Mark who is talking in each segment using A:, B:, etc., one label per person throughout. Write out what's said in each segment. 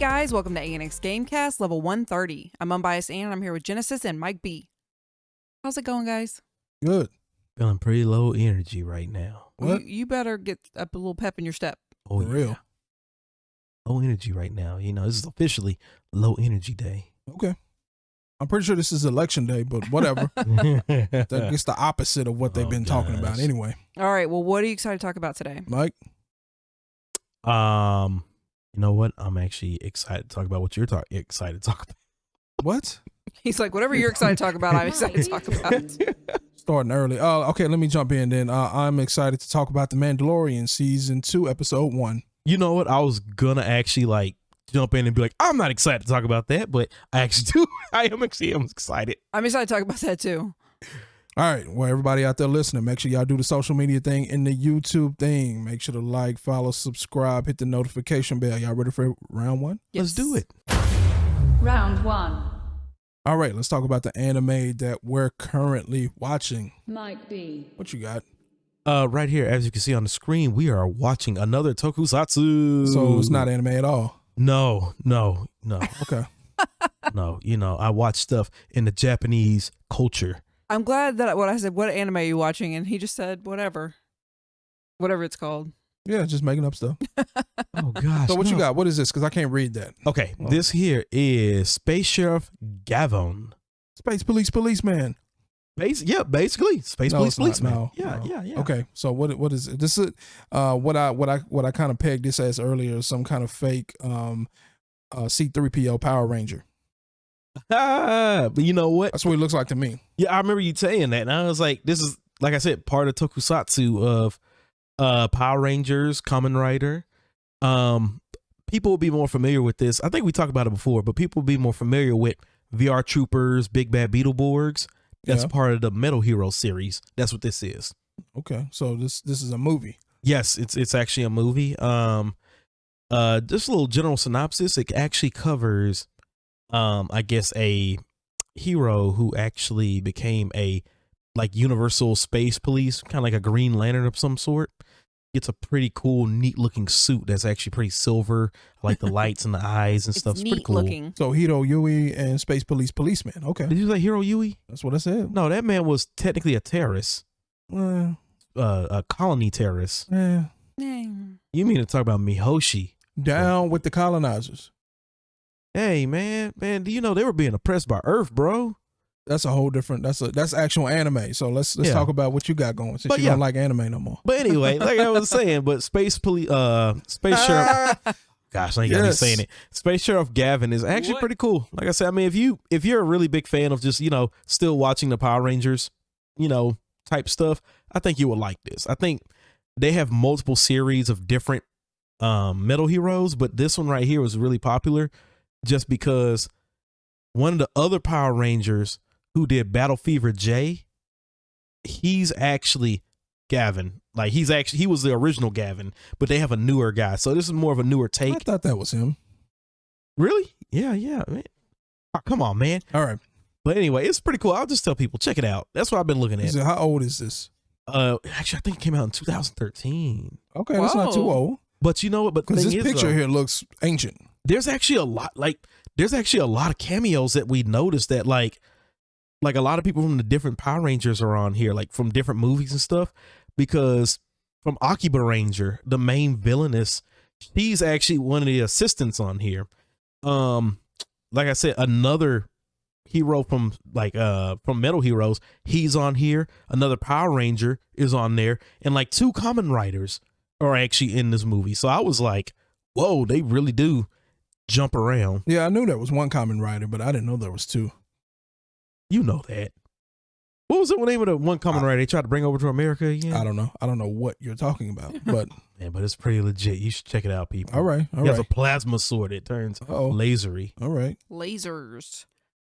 A: guys, welcome to ANX Gamecast, level 130. I'm Unbiased Ann, and I'm here with Genesis and Mike B. How's it going, guys?
B: Good.
C: Feeling pretty low energy right now.
B: What?
A: You better get up a little pep in your step.
C: Oh,
B: For real?
C: Low energy right now. You know, this is officially low energy day.
B: Okay. I'm pretty sure this is election day, but whatever. It's the opposite of what they've been talking about anyway.
A: All right, well, what are you excited to talk about today?
B: Mike?
C: You know what? I'm actually excited to talk about what you're excited to talk about.
B: What?
A: He's like, whatever you're excited to talk about, I'm excited to talk about.
B: Starting early. Oh, okay, let me jump in then. I'm excited to talk about The Mandalorian Season 2, Episode 1.
C: You know what? I was gonna actually jump in and be like, I'm not excited to talk about that, but I actually do. I'm excited.
A: I'm excited to talk about that too.
B: All right, well, everybody out there listening, make sure y'all do the social media thing and the YouTube thing. Make sure to like, follow, subscribe, hit the notification bell. Y'all ready for round one?
A: Yes.
C: Let's do it.
D: Round one.
B: All right, let's talk about the anime that we're currently watching.
D: Mike B.
B: What you got?
C: Right here, as you can see on the screen, we are watching another tokusatsu.
B: So it's not anime at all?
C: No.
B: Okay.
C: No, you know, I watch stuff in the Japanese culture.
A: I'm glad that what I said, what anime are you watching? And he just said, whatever it's called.
B: Yeah, just making up stuff.
C: Oh, gosh.
B: So what you
C: no.
B: got? What is this? Because I can't read that.
C: Okay,
B: Oh.
C: this here is Space Sheriff Gaven.
B: Space policeman.
C: Basically, Space
B: No,
C: Police
B: it's not.
C: Policeman.
B: No,
C: Yeah.
B: no. Okay, so what is it? This is what I kind of pegged this as earlier, some kind of fake C-3PO Power Ranger.
C: But you know what?
B: That's what it looks like to me.
C: Yeah, I remember you saying that, and I was like, this is, like I said, part of tokusatsu of Power Rangers, Kamen Rider. People will be more familiar with this. I think we talked about it before, but people will be more familiar with VR Troopers, Big Bad Beetleborgs. That's
B: Yeah.
C: part of the Metal Hero series. That's what this is.
B: Okay, so this is a movie.
C: Yes, it's actually a movie. Just a little general synopsis. It actually covers, I guess, a hero who actually became a universal space police, kind of like a Green Lantern of some sort. Gets a pretty cool, neat looking suit that's actually pretty silver. I like the lights and the eyes and stuff. It's pretty
A: neat
C: cool.
A: looking.
B: So Hiro Yui and Space policeman. Okay,
C: Did you say Hiro Yui?
B: that's what I said.
C: No, that man was technically a terrorist, a colony terrorist.
A: Dang.
C: You mean to talk about Mihoshi?
B: Down with the colonizers.
C: Hey, man, do you know they were being oppressed by Earth, bro?
B: That's a whole different. That's actual anime. So let's
C: Yeah.
B: talk about what you got going, since
C: But
B: you
C: yeah.
B: don't like anime no more.
C: But anyway, like I was saying, but Space Sheriff. Gosh, I ain't gotta be
B: Yes.
C: saying it. Space Sheriff Gaven is actually
A: What?
C: pretty cool. Like I said, I mean, if you're a really big fan of just, still watching the Power Rangers, type stuff, I think you would like this. I think they have multiple series of different metal heroes, but this one right here was really popular just because one of the other Power Rangers who did Battle Fever J, he's actually Gavin. Like he was the original Gavin, but they have a newer guy. So this is more of a newer
B: I
C: take.
B: thought that was him.
C: Really? Yeah, man. Oh, come on, man.
B: All right.
C: But anyway, it's pretty cool. I'll just tell people, check it out. That's what I've been looking at.
B: How old is this?
C: Actually, I think it came out in 2013.
B: Okay, that's not too
A: Whoa.
B: old.
C: But you know what? But the
B: Because
C: thing
B: this
C: is,
B: picture
C: though,
B: here looks ancient.
C: there's actually a lot. There's actually a lot of cameos that we noticed that like a lot of people from the different Power Rangers are on here, like from different movies and stuff. Because from Akiba Ranger, the main villainess, she's actually one of the assistants on here. Like I said, another hero from Metal Heroes, he's on here. Another Power Ranger is on there, and like 2 Kamen Riders are actually in this movie. So I was like, whoa, they really do jump around.
B: Yeah, I knew there was one Kamen Rider, but I didn't know there was 2.
C: You know that. What was the name of the one Kamen Rider they tried to bring over to America again?
B: I don't know. I don't know what you're talking about, but
C: Man, but it's pretty legit. You should check it out, people.
B: all right.
C: He has a plasma sword. It turns
B: Uh-oh.
C: lasery.
B: All right.
A: Lasers.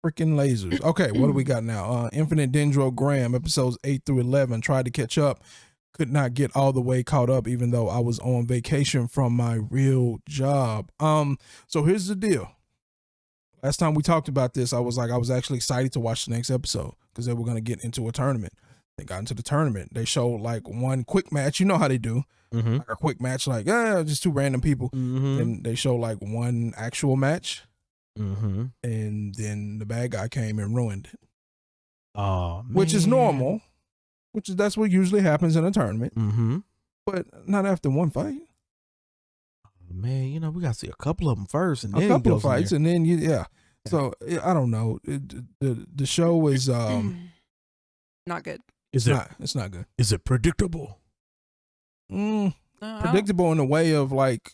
B: Freaking lasers. Okay, what do we got now? Infinite Dendrogram, episodes 8 through 11. Tried to catch up. Could not get all the way caught up, even though I was on vacation from my real job. So here's the deal. Last time we talked about this, I was actually excited to watch the next episode because they were going to get into a tournament. They got into the tournament. They showed like one quick match. You know how they do.
C: Mm-hmm.
B: Like a quick match, like, just two random people.
C: Mm-hmm.
B: And they showed like one actual match.
C: Mm-hmm.
B: And then the bad guy came and ruined it.
C: Oh, man.
B: Which is normal. That's what usually happens in a tournament.
C: Mm-hmm.
B: But not after one fight.
C: Man, you know, we got to see a couple of them first, and
B: A
C: then
B: couple
C: he
B: of
C: goes in
B: fights,
C: there.
B: and then So I don't know. The show is
A: Not good.
C: Is
B: it's not good.
C: Is it predictable?
A: No, I don't-
B: Predictable in the way of like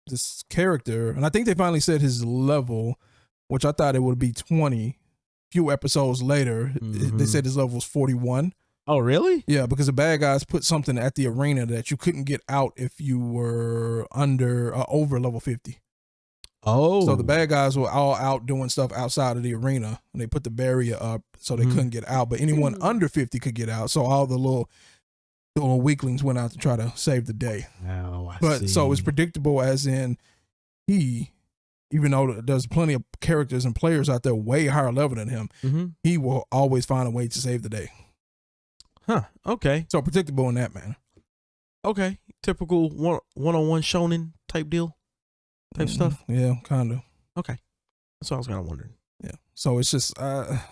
B: this character, and I think they finally said his level, which I thought it would be 20. Few episodes later, they said his level was 41.
C: Oh, really?
B: Yeah, because the bad guys put something at the arena that you couldn't get out if you were under over level 50.
C: Oh.
B: So the bad guys were all out doing stuff outside of the arena, and they put the barrier up so they couldn't get out. But anyone under 50 could get out. So all the little weaklings went out to try to save the day.
C: Oh,
B: So it's predictable, as in even though there's plenty of characters and players out there way higher level than him, he will always find a way to save the day.
C: Huh. Okay.
B: So predictable in that manner.
C: Okay. Typical one-on-one shonen type deal, type stuff.
B: Yeah, kind of.
C: Okay. That's what I was kind of wondering.
B: Yeah. So it's just I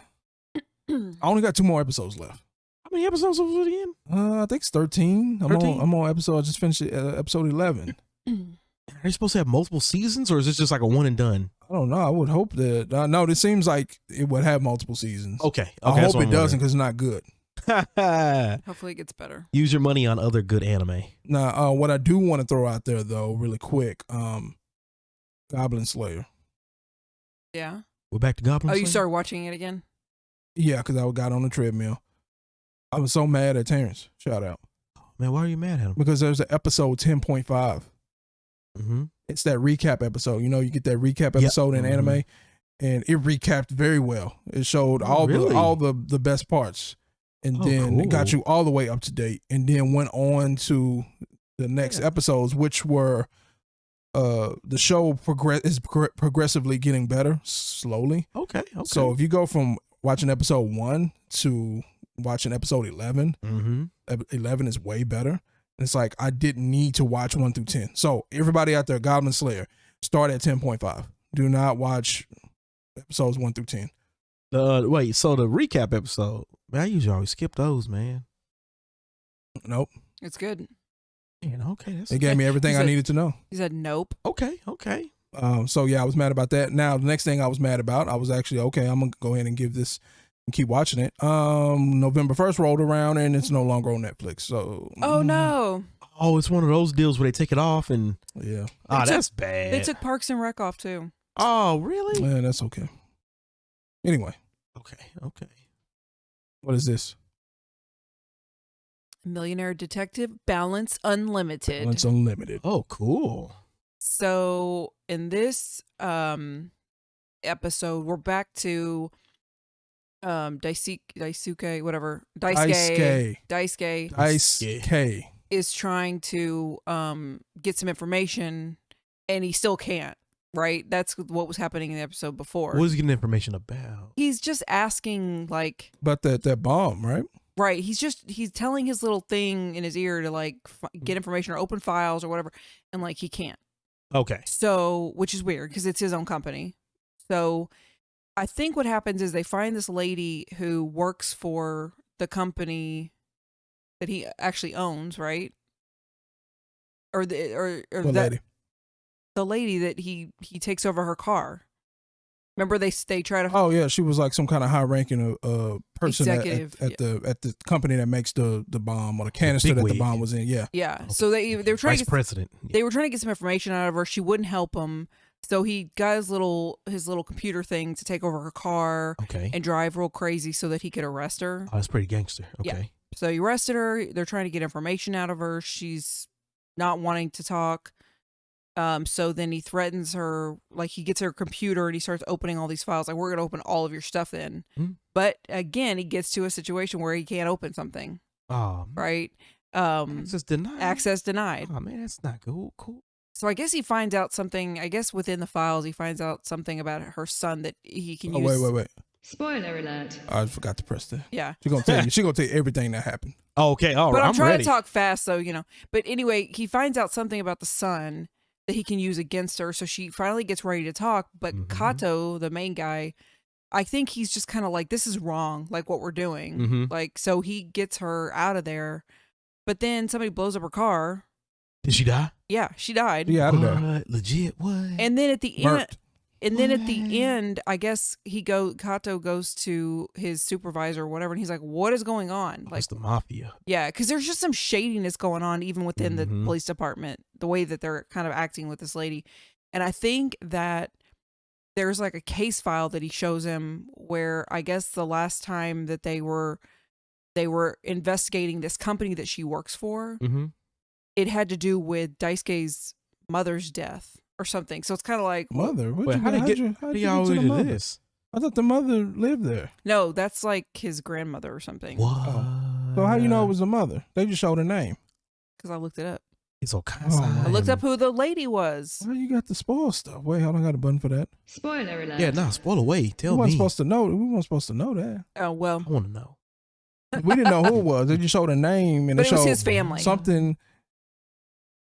B: only got 2 more episodes left.
C: How many episodes was it again?
B: I think it's 13.
C: 13?
B: I'm on episode. I just finished episode 11.
C: Are they supposed to have multiple seasons, or is this just like a one and done?
B: I don't know. I would hope that. No, this seems like it would have multiple seasons.
C: Okay.
B: I hope it doesn't, because it's not good.
A: Hopefully it gets better.
C: Use your money on other good anime.
B: Now, what I do want to throw out there, though, really quick, Goblin Slayer.
A: Yeah.
C: We're back to Goblin.
A: Oh, you
C: Slayer?
A: started watching it again?
B: Yeah, because I got on the treadmill. I was so mad at Terrence. Shout out.
C: Man, why are you mad at him?
B: Because there's an episode 10.5.
C: Mm-hmm.
B: It's that recap episode. You know, you get that recap episode in anime, and it recapped very well. It showed all the best parts, and then it got you all the way up to date, and then went on to the next episodes, which were the show is progressively getting better slowly.
C: Okay.
B: So if you go from watching episode 1 to watching episode 11, 11 is way better. It's like I didn't need to watch 1 through 10. So everybody out there, Goblin Slayer, start at 10.5. Do not watch episodes 1 through 10.
C: Wait, so the recap episode, man, I usually always skip those, man.
B: Nope.
A: It's good.
C: Man, okay.
B: It gave me everything I needed to know.
A: He said nope.
C: Okay.
B: So yeah, I was mad about that. Now the next thing I was mad about, I was actually I'm gonna go ahead and give this and keep watching it. November 1st rolled around and it's no longer on Netflix. So
A: Oh no.
C: Oh, it's one of those deals where they take it off and
B: yeah.
C: That's bad.
A: They took Parks and Rec off too.
C: Oh, really?
B: Yeah, that's okay. Anyway.
C: Okay.
B: What is this?
A: Millionaire Detective Balance Unlimited.
B: Balance Unlimited.
C: Oh, cool.
A: So in this episode, we're back to Daisuke, whatever. Daisuke is trying to get some information, and he still can't. Right? That's what was happening in the episode before.
C: What is he getting information about?
A: He's just asking, like,
B: about that bomb, right?
A: Right. He's telling his little thing in his ear to like get information or open files or whatever, and like he can't.
C: Okay.
A: So, which is weird because it's his own company. So, I think what happens is they find this lady who works for the company that he actually owns, right? Or
B: What
A: that
B: lady?
A: The lady that he takes over her car. Remember they try to.
B: Oh yeah, she was like some kind of high-ranking person at the company that makes the bomb or the canister that the bomb was in. Yeah.
A: Yeah.
C: Okay.
A: So they were trying
C: Vice president.
A: They were trying to get some information out of her. She wouldn't help him. So he got his little computer thing to take over her car and drive real crazy so that he could arrest her.
C: Oh, that's pretty gangster. Okay.
A: Yeah. So he arrested her. They're trying to get information out of her. She's not wanting to talk. So then he threatens her, like he gets her computer and he starts opening all these files. Like, we're going to open all of your stuff in. But again, he gets to a situation where he can't open something.
C: Oh,
A: right.
C: Access denied.
A: Access denied.
C: Oh man, that's not cool.
A: So I guess he finds out something, I guess within the files, he finds out something about her son that he can use.
B: Wait.
D: Spoiler alert.
B: I forgot to press that.
A: Yeah.
B: She's gonna tell you. She's gonna tell you everything that happened.
C: Okay, all
A: But
C: right.
A: I'm trying
C: ready.
A: to talk fast, so But anyway, he finds out something about the son that he can use against her. So she finally gets ready to talk. But Kato, the main guy, I think he's just kind of like, this is wrong, like what we're doing. Like, so he gets her out of there. But then somebody blows up her car.
C: Did she die?
A: Yeah, she died.
B: Yeah, out of there.
C: What? Legit? What?
A: And then at the end,
B: Burnt.
A: at the end, I guess Kato goes to his supervisor or whatever, and he's like, "What is going on?"
C: Like
A: Like,
C: the mafia.
A: yeah, because there's just some shadiness going on even within the police department, the way that they're kind of acting with this lady. And I think that there's like a case file that he shows him where I guess the last time that they were investigating this company that she works for, it had to do with Daisuke's mother's death or something. So it's kind of like,
B: Mother?
C: Wait, how did you get to this?
B: I thought the mother lived there.
A: no, that's like his grandmother or something.
C: What?
B: So how you know it was the mother? They just showed her name.
A: Because I looked it up.
C: It's
B: Oh,
C: Okasa.
A: I looked up who the lady was.
B: Well, you got the spoil stuff. Wait, hold on, I got a button for that.
D: Spoiler alert.
C: Yeah, nah, spoil away. Tell
B: We weren't
C: me.
B: supposed to know. We weren't supposed to know that.
A: Oh, well.
C: I want to know.
B: We didn't know who it was. They just showed a name and
A: But
B: they
A: it was
B: showed
A: his family.
B: something.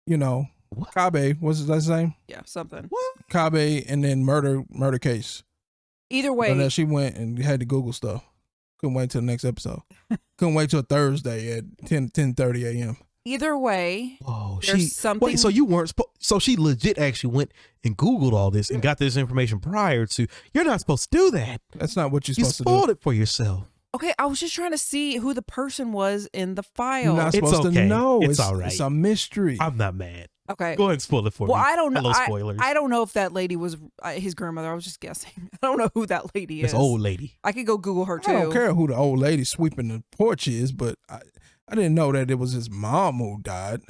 C: What?
B: Kabe. What's his name?
A: Yeah, something.
B: Kabe, and then murder case.
A: Either way,
B: And then she went and had to Google stuff. Couldn't wait till the next episode. Couldn't wait till Thursday at 10:30 a.m.
A: either way,
C: Whoa,
A: there's something.
C: Wait, so you weren't so she legit actually went and Googled all this and got this information prior to. You're not supposed to do that.
B: That's not what you're
C: You
B: supposed to do.
C: spoiled it for yourself.
A: Okay, I was just trying to see who the person was in the file.
B: You're not
C: It's
B: supposed
C: okay.
B: to know.
C: It's all right.
B: It's a mystery.
C: I'm not mad.
A: Okay.
C: Go ahead and spoil it for me.
A: Well, I don't know.
C: Hello, spoilers.
A: I don't know if that lady was his grandmother. I was just guessing. I don't know who that lady is.
C: This old lady.
A: I could go Google her too.
B: I don't care who the old lady sweeping the porch is, but I didn't know that it was his mom who died,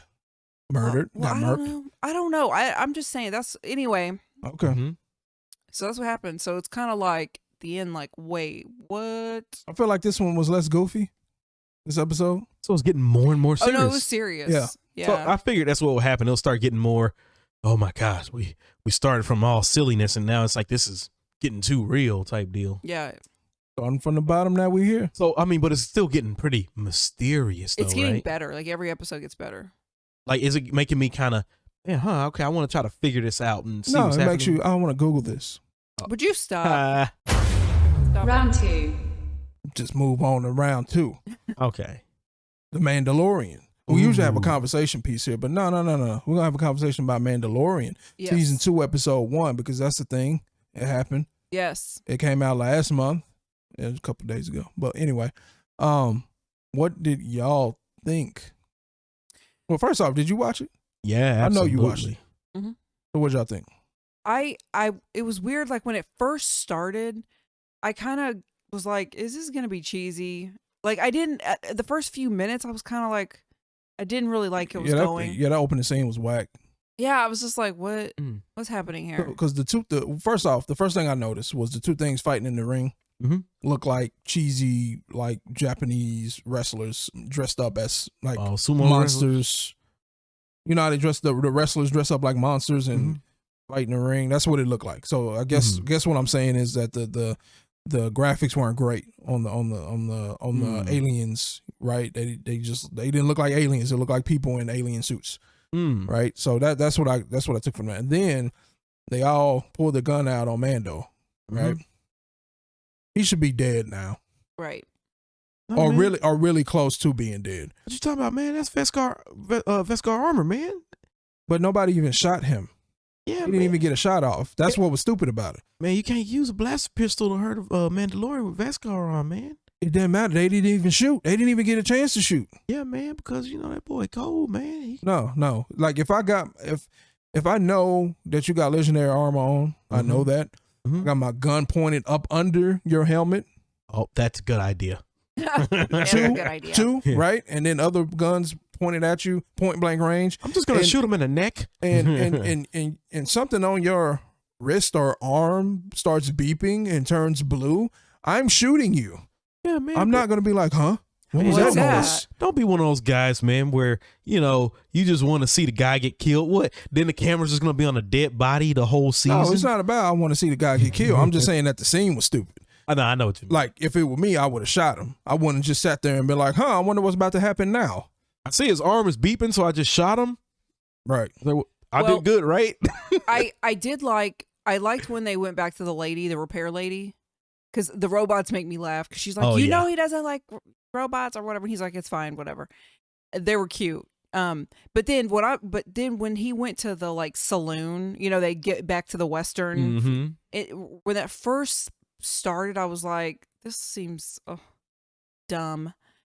B: murdered,
A: Well,
B: got
A: I
B: murked.
A: don't know. I don't know. I'm just saying that's anyway.
B: Okay.
C: Mhm.
A: So that's what happened. So it's kind of like the end. Like, wait, what?
B: I feel like this one was less goofy. This episode.
C: So it's getting more and more
A: Oh
C: serious.
A: no, it was serious.
B: Yeah.
A: Yeah.
C: So I figured that's what will happen. It'll start getting more. Oh my gosh, we started from all silliness and now it's like this is getting too real type deal.
A: yeah.
B: Starting from the bottom, now we here.
C: So I mean, but it's still getting pretty mysterious though,
A: It's getting
C: right?
A: better. Like every episode gets better.
C: Like, is it making me kind of, okay, I want to try to figure this out and see
B: No,
C: what's
B: it
C: happening.
B: makes you. I don't want to Google this.
A: Would you stop?
C: Ah,
A: Stop it.
D: Round 2.
B: Just move on to round 2.
C: okay.
B: The Mandalorian. We usually have a
C: Ooh.
B: conversation piece here, but no. We're gonna have a conversation about Mandalorian
A: Yes.
B: season 2, episode 1, because that's the thing. It happened.
A: Yes.
B: It came out last month. It was a couple days ago. But anyway, what did y'all think? Well, first off, did you watch it?
C: Yeah,
B: I know
C: absolutely.
B: you watched it. So what y'all think?
A: It was weird. Like when it first started, I kind of was like, is this going to be cheesy? Like I didn't, the first few minutes, I was kind of like, I didn't really like it was going.
B: that opening scene was whack.
A: Yeah. I was just like, what's happening here?
B: Because first off, the first thing I noticed was the two things fighting in the ring look like cheesy, like Japanese wrestlers dressed up as like
C: Sumo
B: monsters. You know how they the wrestlers dress up like monsters and fight in the ring. That's what it looked like. So I guess what I'm saying is that the graphics weren't great on the aliens, right? They didn't look like aliens. They looked like people in alien suits, right? So that's what I took from that. And then they all pulled the gun out on Mando, right? He should be dead now,
A: Right.
C: Oh, man.
B: or really close to being dead.
C: What you talking about, man? That's Vescar armor, man.
B: But nobody even shot him.
C: Yeah,
B: He
C: man.
B: didn't even get a shot off. That's what was stupid about it.
C: Man, you can't use a blaster pistol to hurt Mandalorian with Vescar on, man.
B: It didn't matter. They didn't even shoot. They didn't even get a chance to shoot.
C: Yeah, man, because you know that boy cold, man.
B: No. Like if I know that you got legendary armor on, I know that. I got my gun pointed up under your helmet.
C: Oh, that's a good idea.
A: Yeah, that's a good idea.
B: Two, right? And then other guns pointed at you, point blank range.
C: I'm just gonna shoot him in the neck.
B: And something on your wrist or arm starts beeping and turns blue. I'm shooting you.
C: Yeah, man.
B: I'm not gonna be like, huh? What was
A: What's
B: that
A: that?
B: noise?
C: Don't be one of those guys, man, where, you just want to see the guy get killed. What? Then the camera's just going to be on a dead body the whole season?
B: No, it's not about I want to see the guy get killed. I'm just saying that the scene was stupid.
C: I know what you mean.
B: Like, if it were me, I would have shot him. I wouldn't just sat there and be like, I wonder what's about to happen now.
C: I see his arm is beeping, so I just shot him.
B: Right.
C: I did good, right?
A: I liked when they went back to the lady, the repair lady, because the robots make me laugh. Because she's like, know, he doesn't like robots or whatever. And he's like, it's fine, whatever. They were cute. But then when he went to the like saloon, they get back to the Western. When that first started, I was like, this seems dumb,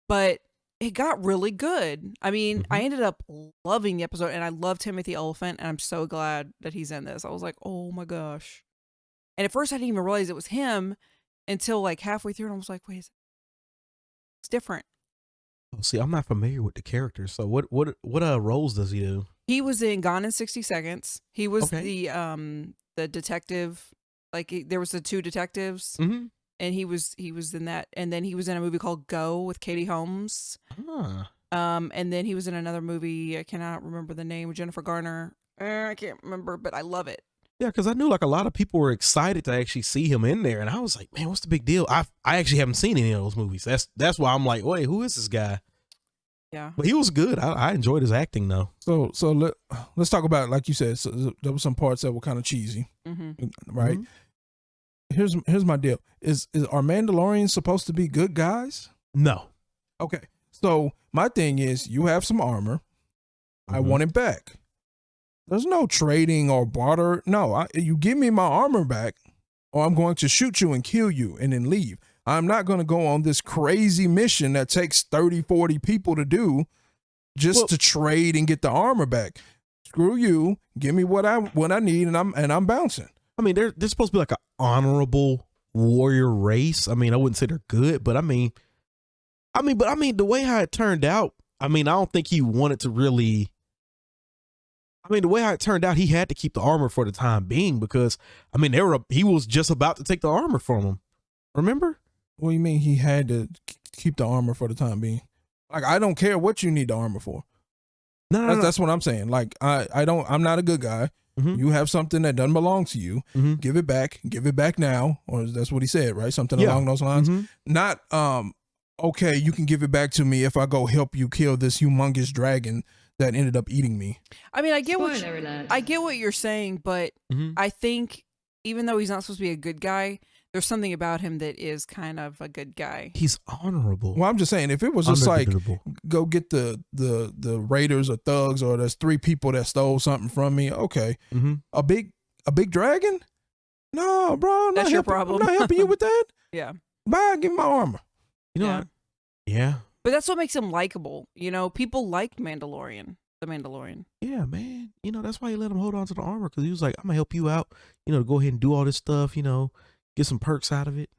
A: but it got really good. I mean, I ended up loving the episode, and I love Timothy Olyphant, and I'm so glad that he's in this. I was like, oh my gosh. And at first I didn't even realize it was him until like halfway through, and I was like, wait, it's different.
C: Oh, see, I'm not familiar with the character. So what roles does he do?
A: He was in Gone in 60 Seconds. He was the detective. Like there was the two detectives, and he was in that. And then he was in a movie called Go with Katie Holmes. And then he was in another movie. I cannot remember the name. Jennifer Garner. I can't remember, but I love it.
C: Yeah, because I knew like a lot of people were excited to actually see him in there, and I was like, man, what's the big deal? I actually haven't seen any of those movies. That's why I'm like, wait, who is this guy?
A: Yeah,
C: but he was good. I enjoyed his acting though.
B: So let's talk about, like you said, there were some parts that were kind of cheesy, right? Here's my deal: are Mandalorians supposed to be good guys?
C: No.
B: Okay, so my thing is, you have some armor. I want it back. There's no trading or barter. No, you give me my armor back, or I'm going to shoot you and kill you and then leave. I'm not going to go on this crazy mission that takes 30, 40 people to do just to trade and get the armor back. Screw you. Give me what I need, and I'm bouncing.
C: I mean, they're supposed to be like an honorable warrior race. I mean, I wouldn't say they're good, but I mean, the way how it turned out, I mean, I don't think he wanted to really. I mean, the way how it turned out, he had to keep the armor for the time being because, I mean, he was just about to take the armor from him. Remember?
B: What do you mean he had to keep the armor for the time being? Like, I don't care what you need the armor for. No. That's what I'm saying. Like, I'm not a good guy. You have something that doesn't belong to you. Give it back. Give it back now. Or that's what he said, right? Something along those lines. Not, okay, you can give it back to me if I go help you kill this humongous dragon that ended up eating me.
A: I mean, I get what you're saying, but I think even though he's not supposed to be a good guy, there's something about him that is kind of a good guy.
C: He's honorable.
B: Well, I'm just saying, if it was just like, go get the raiders or thugs, or there's 3 people that stole something from me, okay. A big dragon? No, bro.
A: That's your problem.
B: I'm not helping you with that.
A: Yeah.
B: Bye, give me my armor.
C: You know what? Yeah.
A: But that's what makes him likable. People like the Mandalorian.
C: Yeah, man. That's why he let him hold on to the armor, because he was like, I'm going to help you out, to go ahead and do all this stuff, get some perks out of it.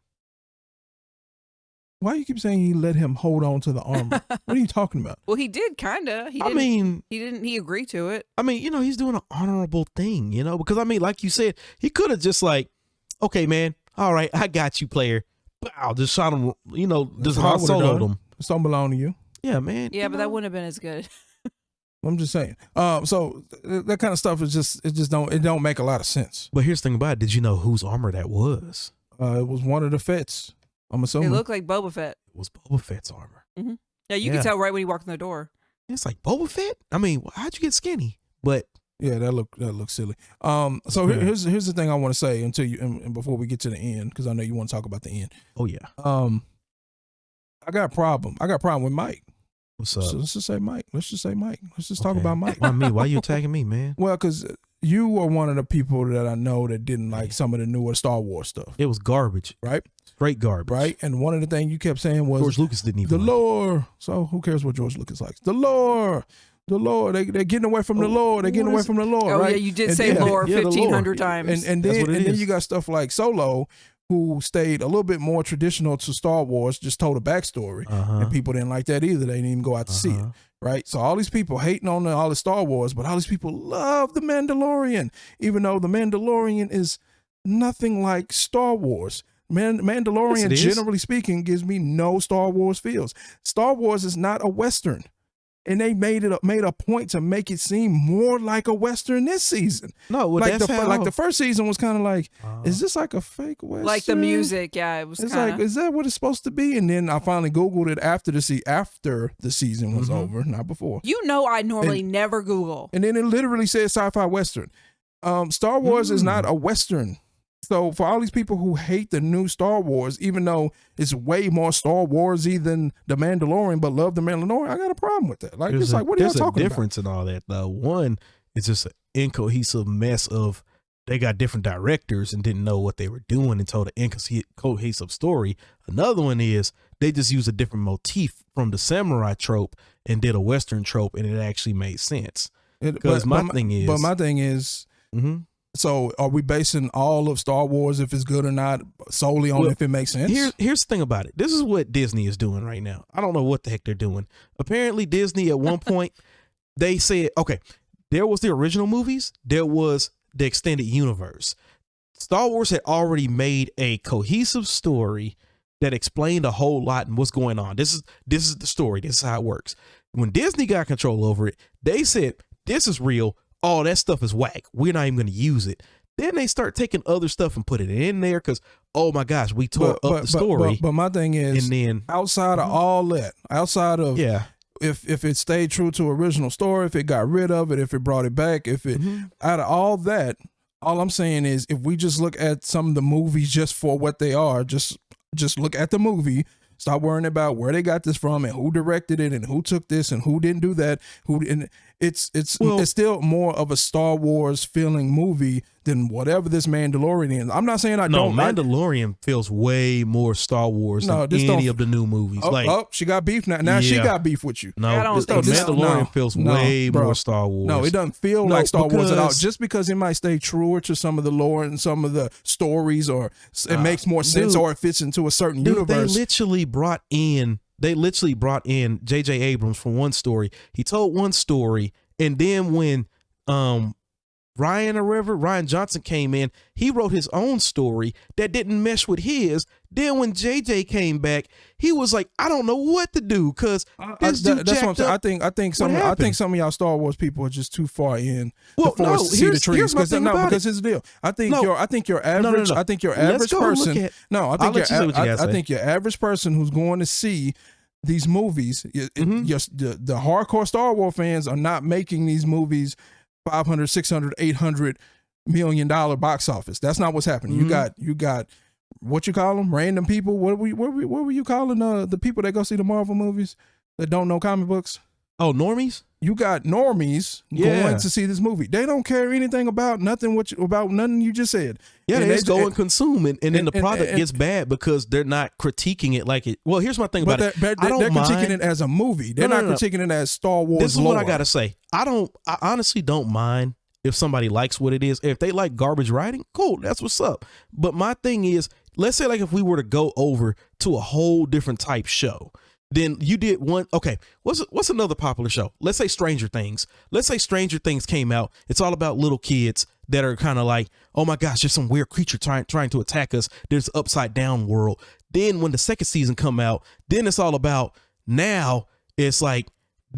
B: Why you keep saying he let him hold on to the armor? What are you talking about?
A: Well, he did, kind of. He agreed to it.
C: I mean, he's doing an honorable thing, because, I mean, like you said, he could have just like, okay, man, all right, I got you, player. Wow, just shot him, just Han soloed him.
B: It don't belong to you.
C: Yeah, man.
A: Yeah, but that wouldn't have been as good.
B: I'm just saying. So that kind of stuff is it don't make a lot of sense.
C: But here's the thing about it. Did you know whose armor that was?
B: It was one of the Fets. I'm assuming.
A: It looked like Boba Fett.
C: It was Boba Fett's armor.
A: Yeah, you could tell right when he walked in the door.
C: It's like, Boba Fett? I mean, how'd you get skinny? But
B: yeah, that looks silly. So here's the thing I want to say and before we get to the end, because I know you want to talk about the end.
C: Oh yeah.
B: I got a problem. with Mike.
C: What's up?
B: So let's just say Mike. Let's just talk about Mike.
C: Why me? Why you attacking me, man?
B: Well, because you are one of the people that I know that didn't like some of the newer Star Wars stuff.
C: It was garbage.
B: Right?
C: Straight garbage.
B: Right? And one of the things you kept saying was
C: George Lucas didn't even
B: the lore. So who cares what George Lucas likes? The lore. They're getting away from the lore. They're getting away from the lore, right?
A: Yeah, you did say lore 1,500 times.
B: And then you got stuff like Solo, who stayed a little bit more traditional to Star Wars, just told a backstory. And people didn't like that either. They didn't even go out to see it, right? So all these people hating on all the Star Wars, but all these people love The Mandalorian, even though The Mandalorian is nothing like Star Wars. Mandalorian,
C: yes,
B: generally speaking, gives me no Star Wars feels. Star Wars is not a Western. and they made a point to make it seem more like a Western this season.
C: No, well,
B: Like
C: that's
B: the first season was kind of like, is this like a fake Western?
A: Like the music, yeah, it was.
B: It's
A: kinda,
B: like, is that what it's supposed to be? And then I finally Googled it after the season was over, not before.
A: I normally never Google.
B: And then it literally says sci-fi Western. Star Wars is not a Western. So for all these people who hate the new Star Wars, even though it's way more Star Warsy than The Mandalorian, but love The Mandalorian, I got a problem with that. Like, it's like, what are y'all talking about?
C: There's a difference in all that, though. One is just an incohesive mess of they got different directors and didn't know what they were doing and told an incohesive story. Another one is they just used a different motif from the samurai trope and did a Western trope, and it actually made sense. But my thing is, so are we basing all of Star Wars, if it's good or not, solely on if it makes sense? Here's the thing about it. This is what Disney is doing right now. I don't know what the heck they're doing. Apparently Disney at one point, they said, okay, there was the original movies. There was the extended universe. Star Wars had already made a cohesive story that explained a whole lot and what's going on. This is the story. This is how it works. When Disney got control over it, they said, this is real. All that stuff is whack. We're not even going to use it. Then they start taking other stuff and put it in there because, oh my gosh, we tore up the story.
B: But my thing is,
C: and then
B: outside of all that, outside of if it stayed true to original story, if it got rid of it, if it brought it back, if it out of all that, all I'm saying is, if we just look at some of the movies just for what they are, just look at the movie. Stop worrying about where they got this from and who directed it and who took this and who didn't do that. It's still more of a Star Wars feeling movie than whatever this Mandalorian is. I'm not saying
C: Mandalorian feels way more Star Wars than any of the new movies.
B: She got beef now. Now she got beef with you.
C: No, Mandalorian feels way more Star Wars.
B: No, it doesn't feel like Star Wars at all. Just because it might stay truer to some of the lore and some of the stories, or it makes more sense, or it fits into a certain universe.
C: They literally brought in J.J. Abrams for one story. He told one story, and then when Ryan Johnson came in, he wrote his own story that didn't mesh with his. Then when JJ came back, he was like, I don't know what to do because this dude
B: that's what I'm saying.
C: I
B: think some of y'all Star Wars people are just too far in the forest to see the trees. Because here's the deal. I think your average person. I think your average person who's going to see these movies, the hardcore Star Wars fans are not making these movies $500, $600, $800 million box office. That's not what's happening. You got what you call them, random people. What were you calling the people that go see the Marvel movies that don't know comic books?
C: Oh, normies.
B: You got normies going to see this movie. They don't care anything about nothing you just said.
C: Yeah, they just go and consume it, and then the product gets bad because they're not critiquing it like it. Well, here's my thing about it.
B: They're critiquing it as a movie. They're not critiquing it as Star Wars.
C: This is what I gotta say. I honestly don't mind if somebody likes what it is. If they like garbage writing, cool, that's what's up. But my thing is, let's say like if we were to go over to a whole different type show. Then you did one. Okay, what's another popular show? Let's say Stranger Things. Let's say Stranger Things came out. It's all about little kids that are kind of like, oh my gosh, there's some weird creature trying to attack us. There's an upside down world. Then when the second season come out, then it's all about, now it's like,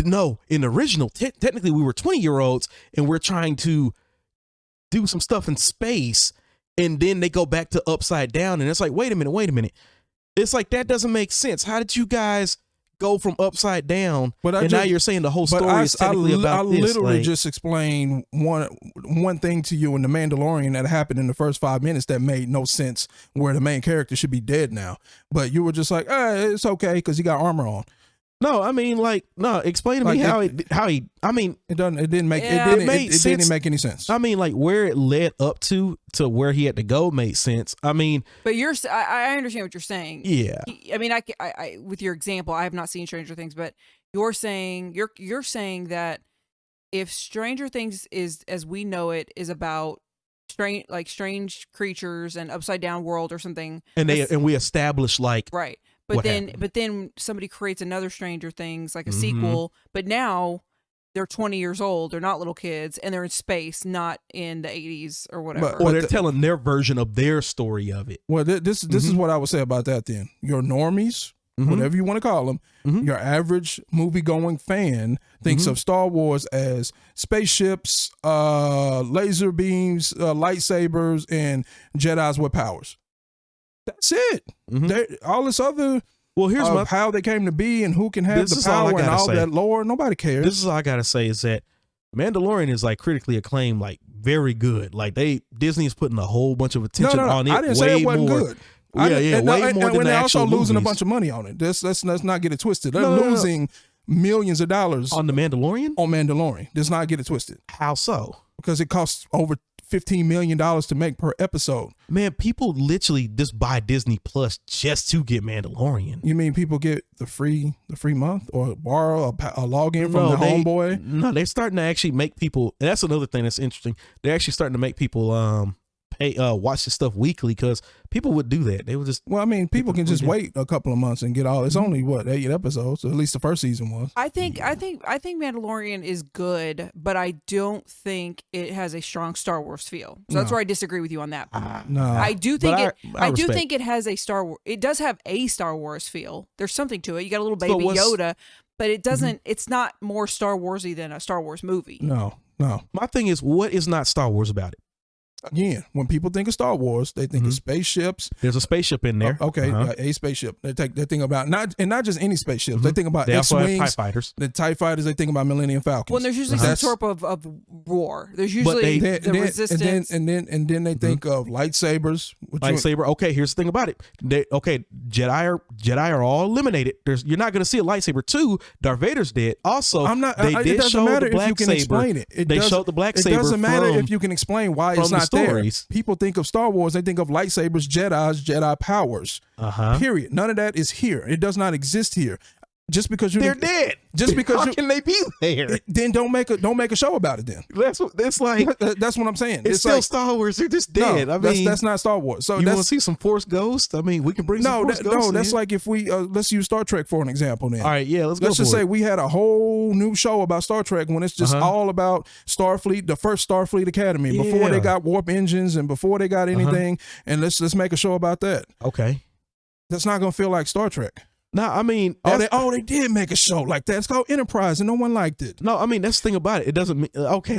C: no, in the original, technically we were 20-year-olds and we're trying to do some stuff in space. And then they go back to upside down and it's like, wait a minute. It's like, that doesn't make sense. How did you guys go from upside down now you're saying the whole story is technically about this? I literally
B: just explained one thing to you in The Mandalorian that happened in the first 5 minutes that made no sense, where the main character should be dead now. But you were just like, it's okay because he got armor on.
C: No, I mean, explain to me it
B: didn't make any sense.
C: I mean, like, where it led up to where he had to go made sense. I mean,
A: but I understand what you're saying.
C: Yeah.
A: I with your example, I have not seen Stranger Things, but you're saying that if Stranger Things is, as we know it, is about strange creatures and upside down world or something,
C: and we establish
A: right. But then somebody creates another Stranger Things, like a sequel, but now they're 20 years old. They're not little kids, and they're in space, not in the 80s or whatever.
C: Or they're telling their version of their story of it.
B: Well, this is what I would say about that then. Your normies whatever you want to call them, your average movie-going fan thinks of Star Wars as spaceships, laser beams, lightsabers, and Jedis with powers. That's it. All this other,
C: well, here's
B: how they came to be and who can have the
C: all
B: power and all that lore. Nobody cares.
C: This is all I gotta say is that Mandalorian is like critically acclaimed, like very good. Like Disney is putting a whole bunch of attention on it.
B: I didn't say it wasn't good.
C: Way more than
B: when
C: the
B: they're also
C: actual
B: losing
C: movies.
B: a bunch of money on it. Let's not get it twisted. They're losing millions of dollars
C: on the Mandalorian.
B: On Mandalorian, let's not get it twisted.
C: How so?
B: Because it costs over $15 million to make per episode.
C: Man, people literally just buy Disney Plus just to get Mandalorian.
B: You mean people get the free month or borrow a login from the homeboy?
C: No, they're starting to actually make people. And that's another thing that's interesting. They're actually starting to make people watch this stuff weekly because people would do that. They would just.
B: Well, I mean, people can just wait a couple of months and get all. It's only 8 episodes. At least the first season was.
A: I think Mandalorian is good, but I don't think it has a strong Star Wars feel. So that's where I disagree with you on that.
B: No,
A: I do think I do
C: respect.
A: think it has a Star Wars. It does have a Star Wars feel. There's something to it. You got a little baby Yoda, but it doesn't. It's not more Star Warsy than a Star Wars movie.
B: No.
C: My thing is, what is not Star Wars about it?
B: Again, when people think of Star Wars, they think of spaceships.
C: There's a spaceship in there.
B: A spaceship. They think about not just any spaceships. They think about
C: They also have
B: X-wings,
C: TIE fighters.
B: The TIE fighters. They think about Millennium Falcons.
A: Well, there's usually some sort of war. There's usually the resistance,
B: and then they think of lightsabers.
C: Lightsaber. Okay, here's the thing about it. Jedi are all eliminated. You're not going to see a lightsaber too. Darth Vader's dead. Also,
B: It doesn't matter if you can explain it.
C: They showed the black saber.
B: It doesn't matter if you can explain why it's not
C: stories.
B: there. People think of Star Wars, they think of lightsabers, Jedi powers. Period. None of that is here. It does not exist here. Just because
C: they're dead.
B: Just because
C: how can they be there?
B: Then don't make a show about it. Then
C: that's like
B: that's what I'm saying.
C: It's still like, Star Wars. They're just dead.
B: No,
C: I mean,
B: that's not Star Wars. So
C: you want to see some Force ghosts? I mean, we can bring some Force ghosts.
B: No, that's like if we let's use Star Trek for an example. Then
C: all right, yeah, let's
B: just say we had a whole new show about Star Trek when it's just all about Starfleet, the first Starfleet Academy before they got warp engines and before they got anything. And let's make a show about that.
C: Okay, that's
B: not gonna feel like Star Trek.
C: No, I mean,
B: they did make a show like that. It's called Enterprise, and no one liked it.
C: No, I mean that's the thing about it. It doesn't mean okay.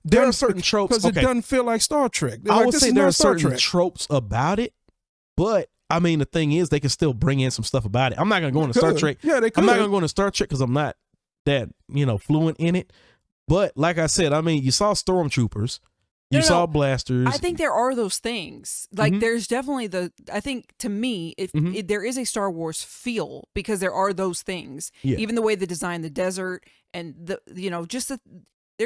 B: There
C: are certain tropes
B: because it doesn't feel like Star Trek.
C: I would say there are certain tropes about it, but I mean the thing is they can still bring in some stuff about it. I'm not gonna go into Star Trek.
B: Yeah, they could.
C: I'm not gonna go into Star Trek because I'm not that fluent in it. But like I said, I mean you saw stormtroopers. You saw blasters.
A: I think there are those things. Like there's definitely I think to me, there is a Star Wars feel because there are those things. Yeah. Even the way they design the desert and there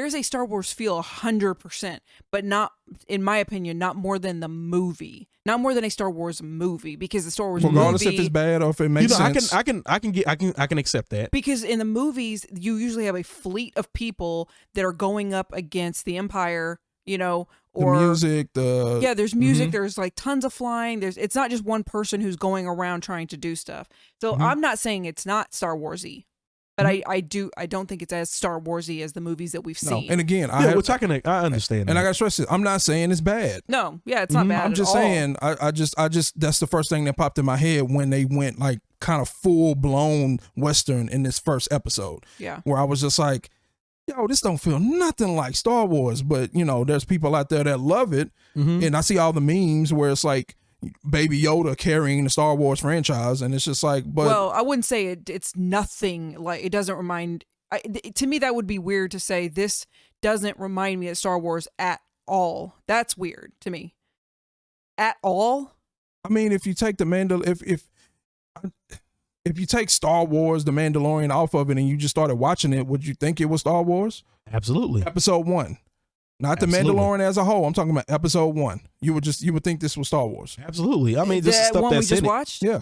A: is a Star Wars feel 100%, but not, in my opinion, not more than the movie. Not more than a Star Wars movie because the Star Wars
B: regardless
A: movie,
B: if it's bad or if it makes sense.
C: I can accept that.
A: Because in the movies, you usually have a fleet of people that are going up against the Empire. Or
B: the music,
A: there's music. There's like tons of flying. It's not just one person who's going around trying to do stuff. So I'm not saying it's not Star Warsy, but I don't think it's as Star Warsy as the movies that we've seen.
B: And again,
C: I understand,
B: and I gotta stress this. I'm not saying it's bad.
A: No, it's not bad.
B: I'm just saying. I just that's the first thing that popped in my head when they went like kind of full blown Western in this first episode.
A: Yeah,
B: where I was just like, yo, this don't feel nothing like Star Wars, but there's people out there that love it, and I see all the memes where it's like Baby Yoda carrying the Star Wars franchise, and it's just like, but
A: well, I wouldn't say it's nothing like it doesn't remind. To me, that would be weird to say this doesn't remind me of Star Wars at all. That's weird to me. At all.
B: I mean, if you take if you take Star Wars, The Mandalorian off of it and you just started watching it, would you think it was Star Wars?
C: Absolutely.
B: Episode 1. Not The Mandalorian as a whole. I'm talking about episode 1. You would think this was Star Wars.
C: Absolutely. I mean, this is stuff
A: one
C: that's
A: we just watched?
B: Yeah.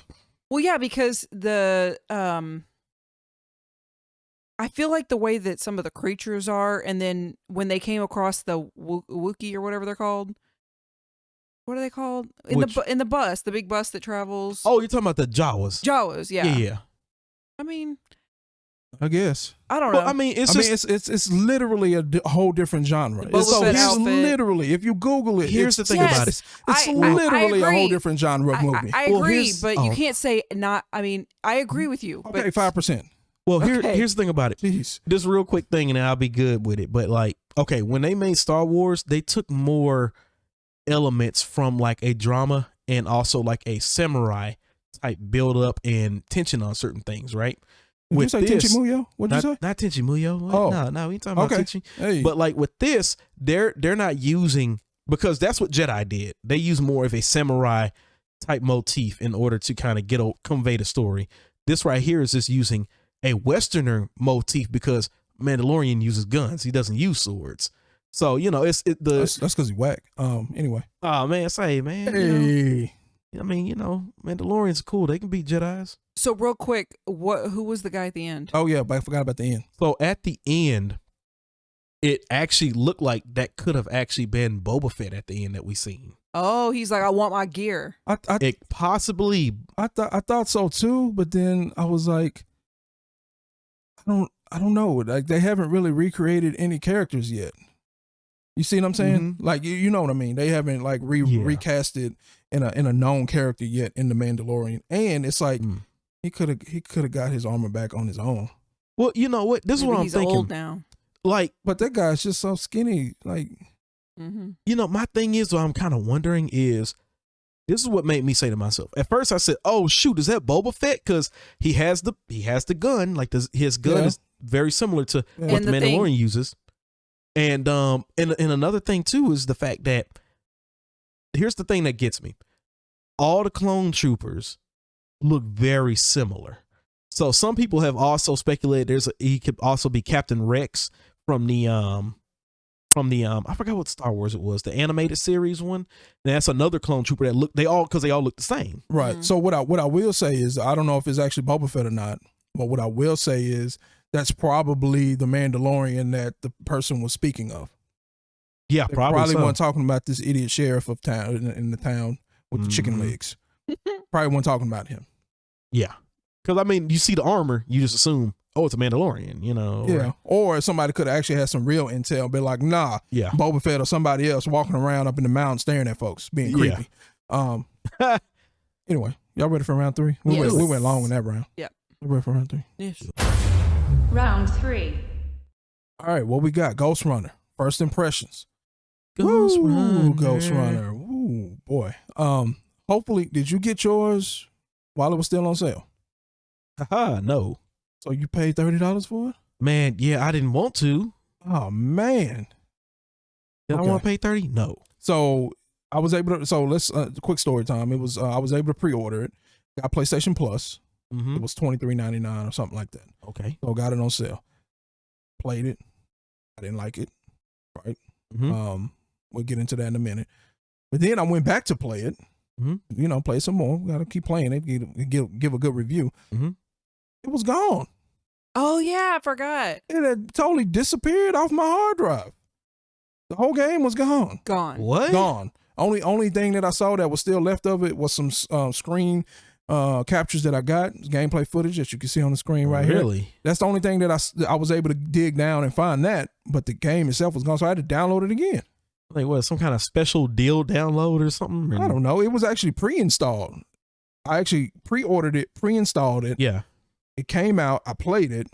A: Well, yeah, because I feel like the way that some of the creatures are, and then when they came across the Wookiee or whatever they're called, what are they called? In the bus, the big bus that travels.
C: Oh, you're talking about the Jawas.
A: Jawas, yeah.
C: Yeah.
A: I mean,
B: I guess.
A: I don't know.
C: Well, I mean,
B: It's literally a whole different genre.
A: Boba
B: So
A: Fett
B: here's
A: outfit.
B: literally, if you Google it,
C: Here's the thing
A: Yes.
C: about it.
B: It's
A: I
B: literally a whole
A: agree.
B: different genre of movie.
A: I
C: Well,
A: agree,
C: here's-
A: but
C: oh.
A: you can't say not. I mean, I agree with you.
B: Okay,
A: but
B: 5%.
C: Well,
A: Okay.
C: here's the thing about it.
B: Jeez.
C: This real quick thing, and then I'll be good with it. But like, okay, when they made Star Wars, they took more elements from like a drama and also like a samurai type build up and tension on certain things, right?
B: Did you say
C: this-
B: Tenchi Muyo? What'd you say?
C: Not Tenchi Muyo.
B: Oh.
C: No, we ain't talking about
B: Okay.
C: Tenchi.
B: Hey.
C: But like with this, they're not using, because that's what Jedi did. They use more of a samurai type motif in order to kind of convey the story. This right here is just using a Westerner motif because Mandalorian uses guns. He doesn't use swords. So, that's
B: that's because he whack. Anyway.
C: oh man, say man.
B: Hey.
C: Mandalorians are cool. They can beat Jedis.
A: so real quick, who was the guy at the end?
B: Oh yeah, but I forgot about the end.
C: So at the end, it actually looked like that could have actually been Boba Fett at the end that we seen.
A: Oh, he's like, I want my gear.
C: It possibly,
B: I thought so too, but then I was like, I don't know. Like they haven't really recreated any characters yet. You see what I'm saying? Like you know what I mean? They haven't like recasted in a known character yet in the Mandalorian. And it's like he could have got his armor back on his own.
C: well, you know what? This is
A: Maybe
C: what I'm
A: he's
C: thinking.
A: old now.
C: Like,
B: But that guy's just so skinny. Like
C: my thing is, what I'm kind of wondering is, this is what made me say to myself. At first, I said, "Oh shoot, is that Boba Fett?" Because he has the gun. Like his gun is very similar to what
A: And
C: the
A: the
C: Mandalorian
A: thing-
C: uses. And another thing too is the fact that here's the thing that gets me: all the clone troopers look very similar. So some people have also speculated he could also be Captain Rex from the I forgot what Star Wars it was, the animated series one. And that's another clone trooper that they all look the same.
B: right. So what I will say is I don't know if it's actually Boba Fett or not, but what I will say is that's probably the Mandalorian that the person was speaking of.
C: Yeah,
B: They
C: probably so.
B: weren't talking about this idiot sheriff of town in the town with the chicken legs. Probably weren't talking about him.
C: Yeah, because I mean, you see the armor, you just assume, oh, it's a Mandalorian,
B: Yeah.
C: right?
B: Or somebody could have actually had some real intel, be like, nah,
C: Yeah.
B: Boba Fett or somebody else walking around up in the mountain staring at folks, being creepy. Anyway, y'all ready for round 3? We
A: Yes.
B: went long in that round.
A: Yep.
B: We ready for round 3?
A: Yes.
D: Round 3.
B: All right, what we got? Ghostrunner. First impressions.
C: Ghostrunner.
B: Ghostrunner. Ooh, boy. Hopefully, did you get yours while it was still on sale?
C: Haha, no.
B: So you paid $30 for it?
C: Man, yeah, I didn't want to.
B: Oh man.
C: Did I
B: Okay.
C: want to pay 30? No.
B: So I was able to. So let's quick story time. It was I was able to pre-order it. Got PlayStation Plus.
C: Mm-hmm.
B: It was $23.99 or something like that.
C: Okay.
B: So got it on sale. Played it. I didn't like it. Right.
C: Mm-hmm.
B: We'll get into that in a minute. But then I went back to play it.
C: Mm-hmm.
B: Play some more. Got to keep playing it. Give a good review.
C: Mm-hmm.
B: It was gone.
A: Oh yeah, I forgot.
B: It had totally disappeared off my hard drive. The whole game was gone.
A: Gone.
C: What?
B: Gone. Only thing that I saw that was still left of it was some screen captures that I got, gameplay footage that you can see on the screen right here.
C: Really?
B: That's the only thing that I was able to dig down and find that, but the game itself was gone, so I had to download it again.
C: Like what? Some kind of special deal download or something?
B: I don't know. It was actually pre-installed. I actually pre-ordered it, pre-installed it.
C: Yeah.
B: It came out. I played it.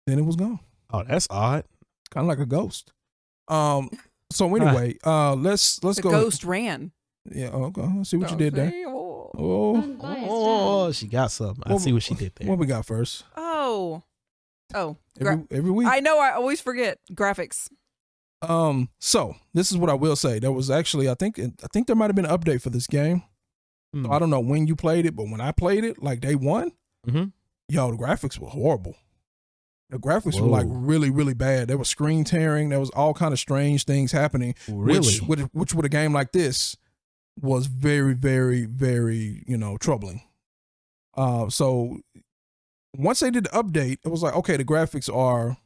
B: Then it was gone.
C: Oh, that's odd.
B: Kind of like a ghost. So anyway, let's
A: The
B: go.
A: ghost ran.
B: Yeah. Okay. Let's see what you did there.
A: Oh.
B: Oh.
D: Unbiased
C: Oh,
D: round.
C: she got something. I
B: What-
C: see what she did there.
B: What we got first?
A: Oh.
B: Every week.
A: I know. I always forget graphics.
B: So this is what I will say. There was actually, I think there might have been an update for this game. So I don't know when you played it, but when I played it, like day one,
C: Mm-hmm.
B: yo, the graphics were horrible. The graphics were like
C: Whoa.
B: really, really bad. There was screen tearing. There was all kind of strange things happening.
C: Really?
B: Which with a game like this was very, very, very, troubling. So once they did the update, it was like, okay, the graphics are,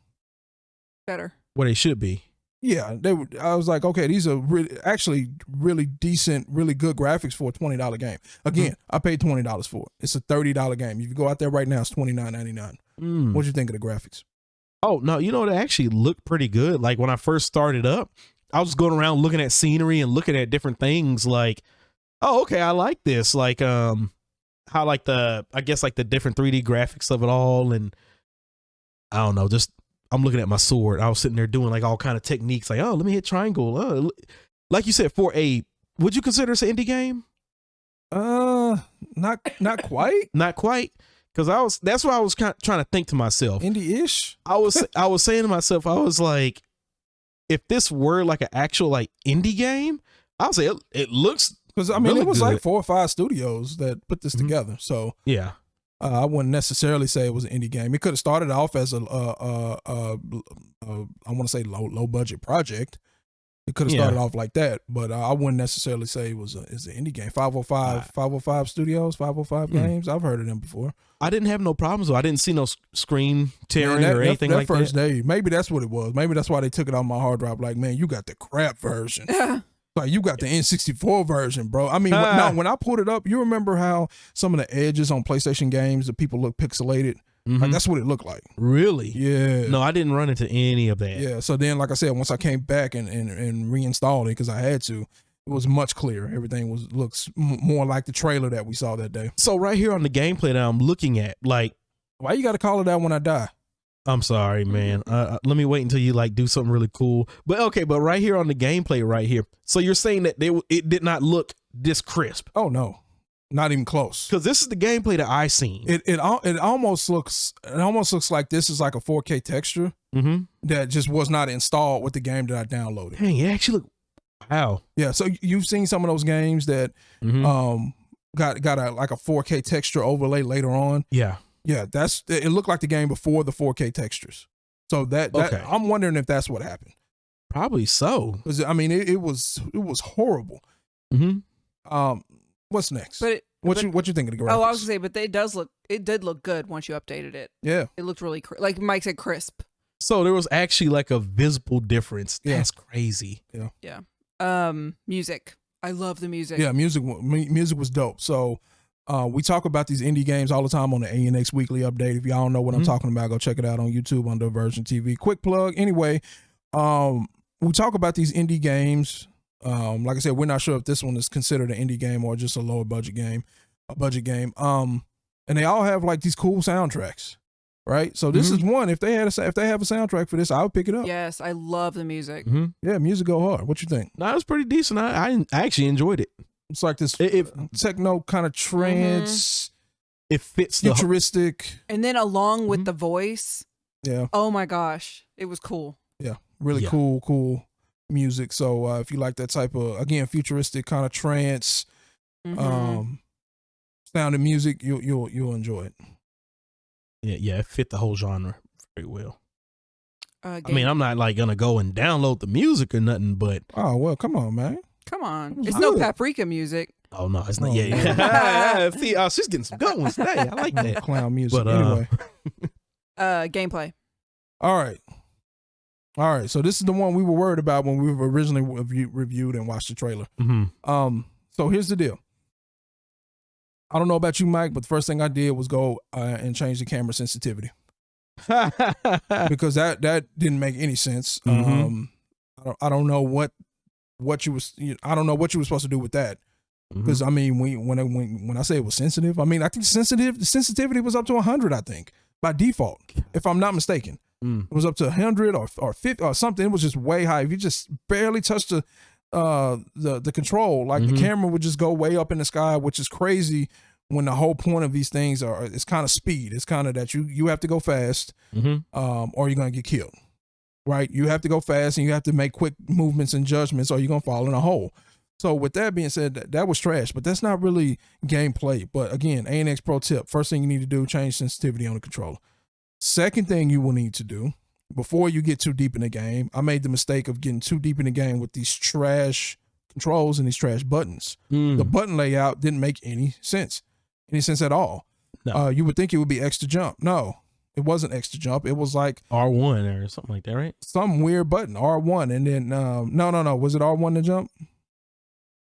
A: Better.
C: What they should be.
B: yeah, I was like, okay, these are actually really decent, really good graphics for a $20 game. Again, I paid $20 for it. It's a $30 game. If you go out there right now, it's $29.99. What'd you think of the graphics?
C: Oh no, you know, it actually looked pretty good. Like when I first started up, I was going around looking at scenery and looking at different things like, oh, okay, I like this. Like how like I guess like the different 3D graphics of it all, and I don't know, just I'm looking at my sword. I was sitting there doing like all kind of techniques, like, oh, let me hit triangle. Like you said, for would you consider this an indie game?
B: Not quite.
C: Not quite. Because that's what I was trying to think to myself.
B: Indie-ish.
C: I was saying to myself, I was like, if this were like an actual like indie game, I would say it looks.
B: Because I mean,
C: really
B: it was
C: good.
B: like 4 or 5 studios that put this together. So
C: yeah,
B: I wouldn't necessarily say it was an indie game. It could have started off as I want to say low budget project. It could have started off like that, but I wouldn't necessarily say it's an indie game. 505 Studios, 505 Games. I've heard of them before.
C: I didn't have no problems though. I didn't see no screen tearing or anything like that.
B: First day, maybe that's what it was. Maybe that's why they took it on my hard drive. Like, man, you got the crap version. Like, you got the N64 version, bro. I mean, when I pulled it up, you remember how some of the edges on PlayStation games, the people look pixelated? Like, that's what it looked like.
C: Really?
B: Yeah.
C: No, I didn't run into any of that.
B: Yeah. So then, like I said, once I came back and reinstalled it, because I had to, it was much clearer. Everything looks more like the trailer that we saw that day.
C: So right here on the gameplay that I'm looking at, like,
B: why you got to call it out when I die?
C: I'm sorry, man. Let me wait until you like do something really cool. But okay, but right here on the gameplay right here. So you're saying that it did not look this crisp?
B: Oh no. Not even close.
C: Because this is the gameplay that I seen.
B: It almost looks like this is like a 4K texture that just was not installed with the game that I downloaded.
C: Dang, it actually look wow.
B: Yeah, so you've seen some of those games that got like a 4K texture overlay later on.
C: Yeah.
B: Yeah, it looked like the game before the 4K textures. So that
C: okay.
B: I'm wondering if that's what happened.
C: Probably so.
B: Because I mean it was horrible. What's next? What you think of the graphics?
A: Oh, I was gonna say, but it did look good once you updated it.
B: Yeah,
A: it looked really like Mike said, crisp.
C: So there was actually like a visible difference.
B: Yeah.
C: That's crazy.
A: Yeah. Music. I love the music.
B: Yeah, music was dope. So we talk about these indie games all the time on the ANX Weekly Update. If y'all don't know what I'm talking about, go check it out on YouTube under Version TV. Quick plug. Anyway, we talk about these indie games. Like I said, we're not sure if this one is considered an indie game or just a lower budget game, and they all have like these cool soundtracks, right? So this is one. If they have a soundtrack for this, I would pick it up.
A: Yes, I love the music.
B: Yeah, music go hard. What you think?
C: No, it was pretty decent. I actually enjoyed it.
B: It's like this techno kind of trance.
C: It fits
B: futuristic,
A: and then along with the voice.
B: Yeah.
A: Oh my gosh, it was cool.
B: Yeah, really cool music. So if you like that type of, again, futuristic kind of trance sounding music, you'll enjoy it.
C: Yeah, it fit the whole genre very well.
A: I
C: mean, I'm not like gonna go and download the music or nothing, but
B: oh well, come on, man.
A: Come on, it's no paprika music.
C: Oh no, it's not. Yeah. See, she's getting some good ones today. I like that
B: clown music.
C: But
B: anyway,
A: gameplay.
B: All right. So this is the one we were worried about when we originally reviewed and watched the trailer. So here's the deal. I don't know about you, Mike, but the first thing I did was go and change the camera sensitivity because that didn't make any sense. I don't know what you was. I don't know what you were supposed to do with that. Because I mean, when I say it was sensitive, I mean I think the sensitivity was up to 100. I think by default, if I'm not mistaken, it was up to 100 or 50 or something. It was just way high. If you just barely touched the control, like the camera would just go way up in the sky, which is crazy. When the whole point of these things it's kind of speed. It's kind of that you have to go fast, or you're gonna get killed. Right? You have to go fast and you have to make quick movements and judgments, or you're gonna fall in a hole. So with that being said, that was trash, but that's not really gameplay. But again, ANX pro tip, first thing you need to do, change sensitivity on the controller. Second thing you will need to do, before you get too deep in the game, I made the mistake of getting too deep in the game with these trash controls and these trash buttons. The button layout didn't make any sense at all.
C: No.
B: You would think it would be X to jump. No, it wasn't X to jump. It was like
C: R1 or something like that, right?
B: Some weird button, R1. And then, no. Was it R1 to jump?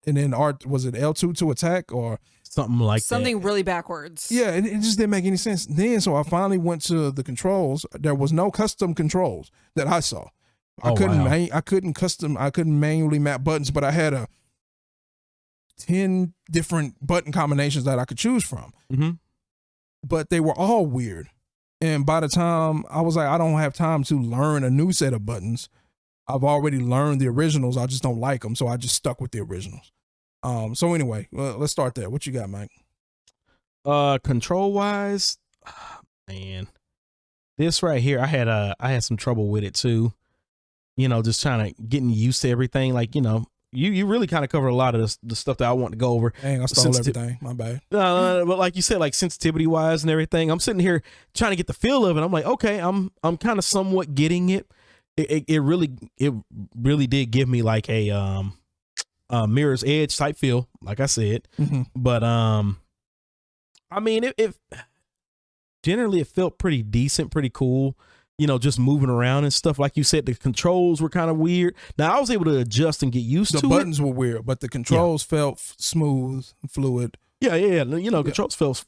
B: And then was it L2 to attack or
C: something like
A: Something
C: that.
A: really backwards.
B: Yeah, it just didn't make any sense. Then, so I finally went to the controls. There was no custom controls that I saw. I
C: Oh,
B: couldn't
C: wow.
B: I couldn't manually map buttons, but I had 10 different button combinations that I could choose from.
C: Mm-hmm.
B: But they were all weird. And by the time I was like, I don't have time to learn a new set of buttons. I've already learned the originals. I just don't like them. So I just stuck with the originals. So anyway, let's start there. What you got, Mike?
C: Control wise, man, this right here, I had some trouble with it too. Just trying to getting used to everything. Like, you really kind of covered a lot of the stuff that I want to go over.
B: Dang, I stole everything. My bad.
C: But like you said, like sensitivity wise and everything, I'm sitting here trying to get the feel of it. I'm like, okay, I'm kind of somewhat getting it. It really did give me like a Mirror's Edge type feel, like I said.
B: Mm-hmm.
C: But I mean, it generally it felt pretty decent, pretty cool. Just moving around and stuff. Like you said, the controls were kind of weird. Now I was able to adjust and get used to it.
B: The buttons were weird, but the controls felt smooth, fluid.
C: Yeah. Controls felt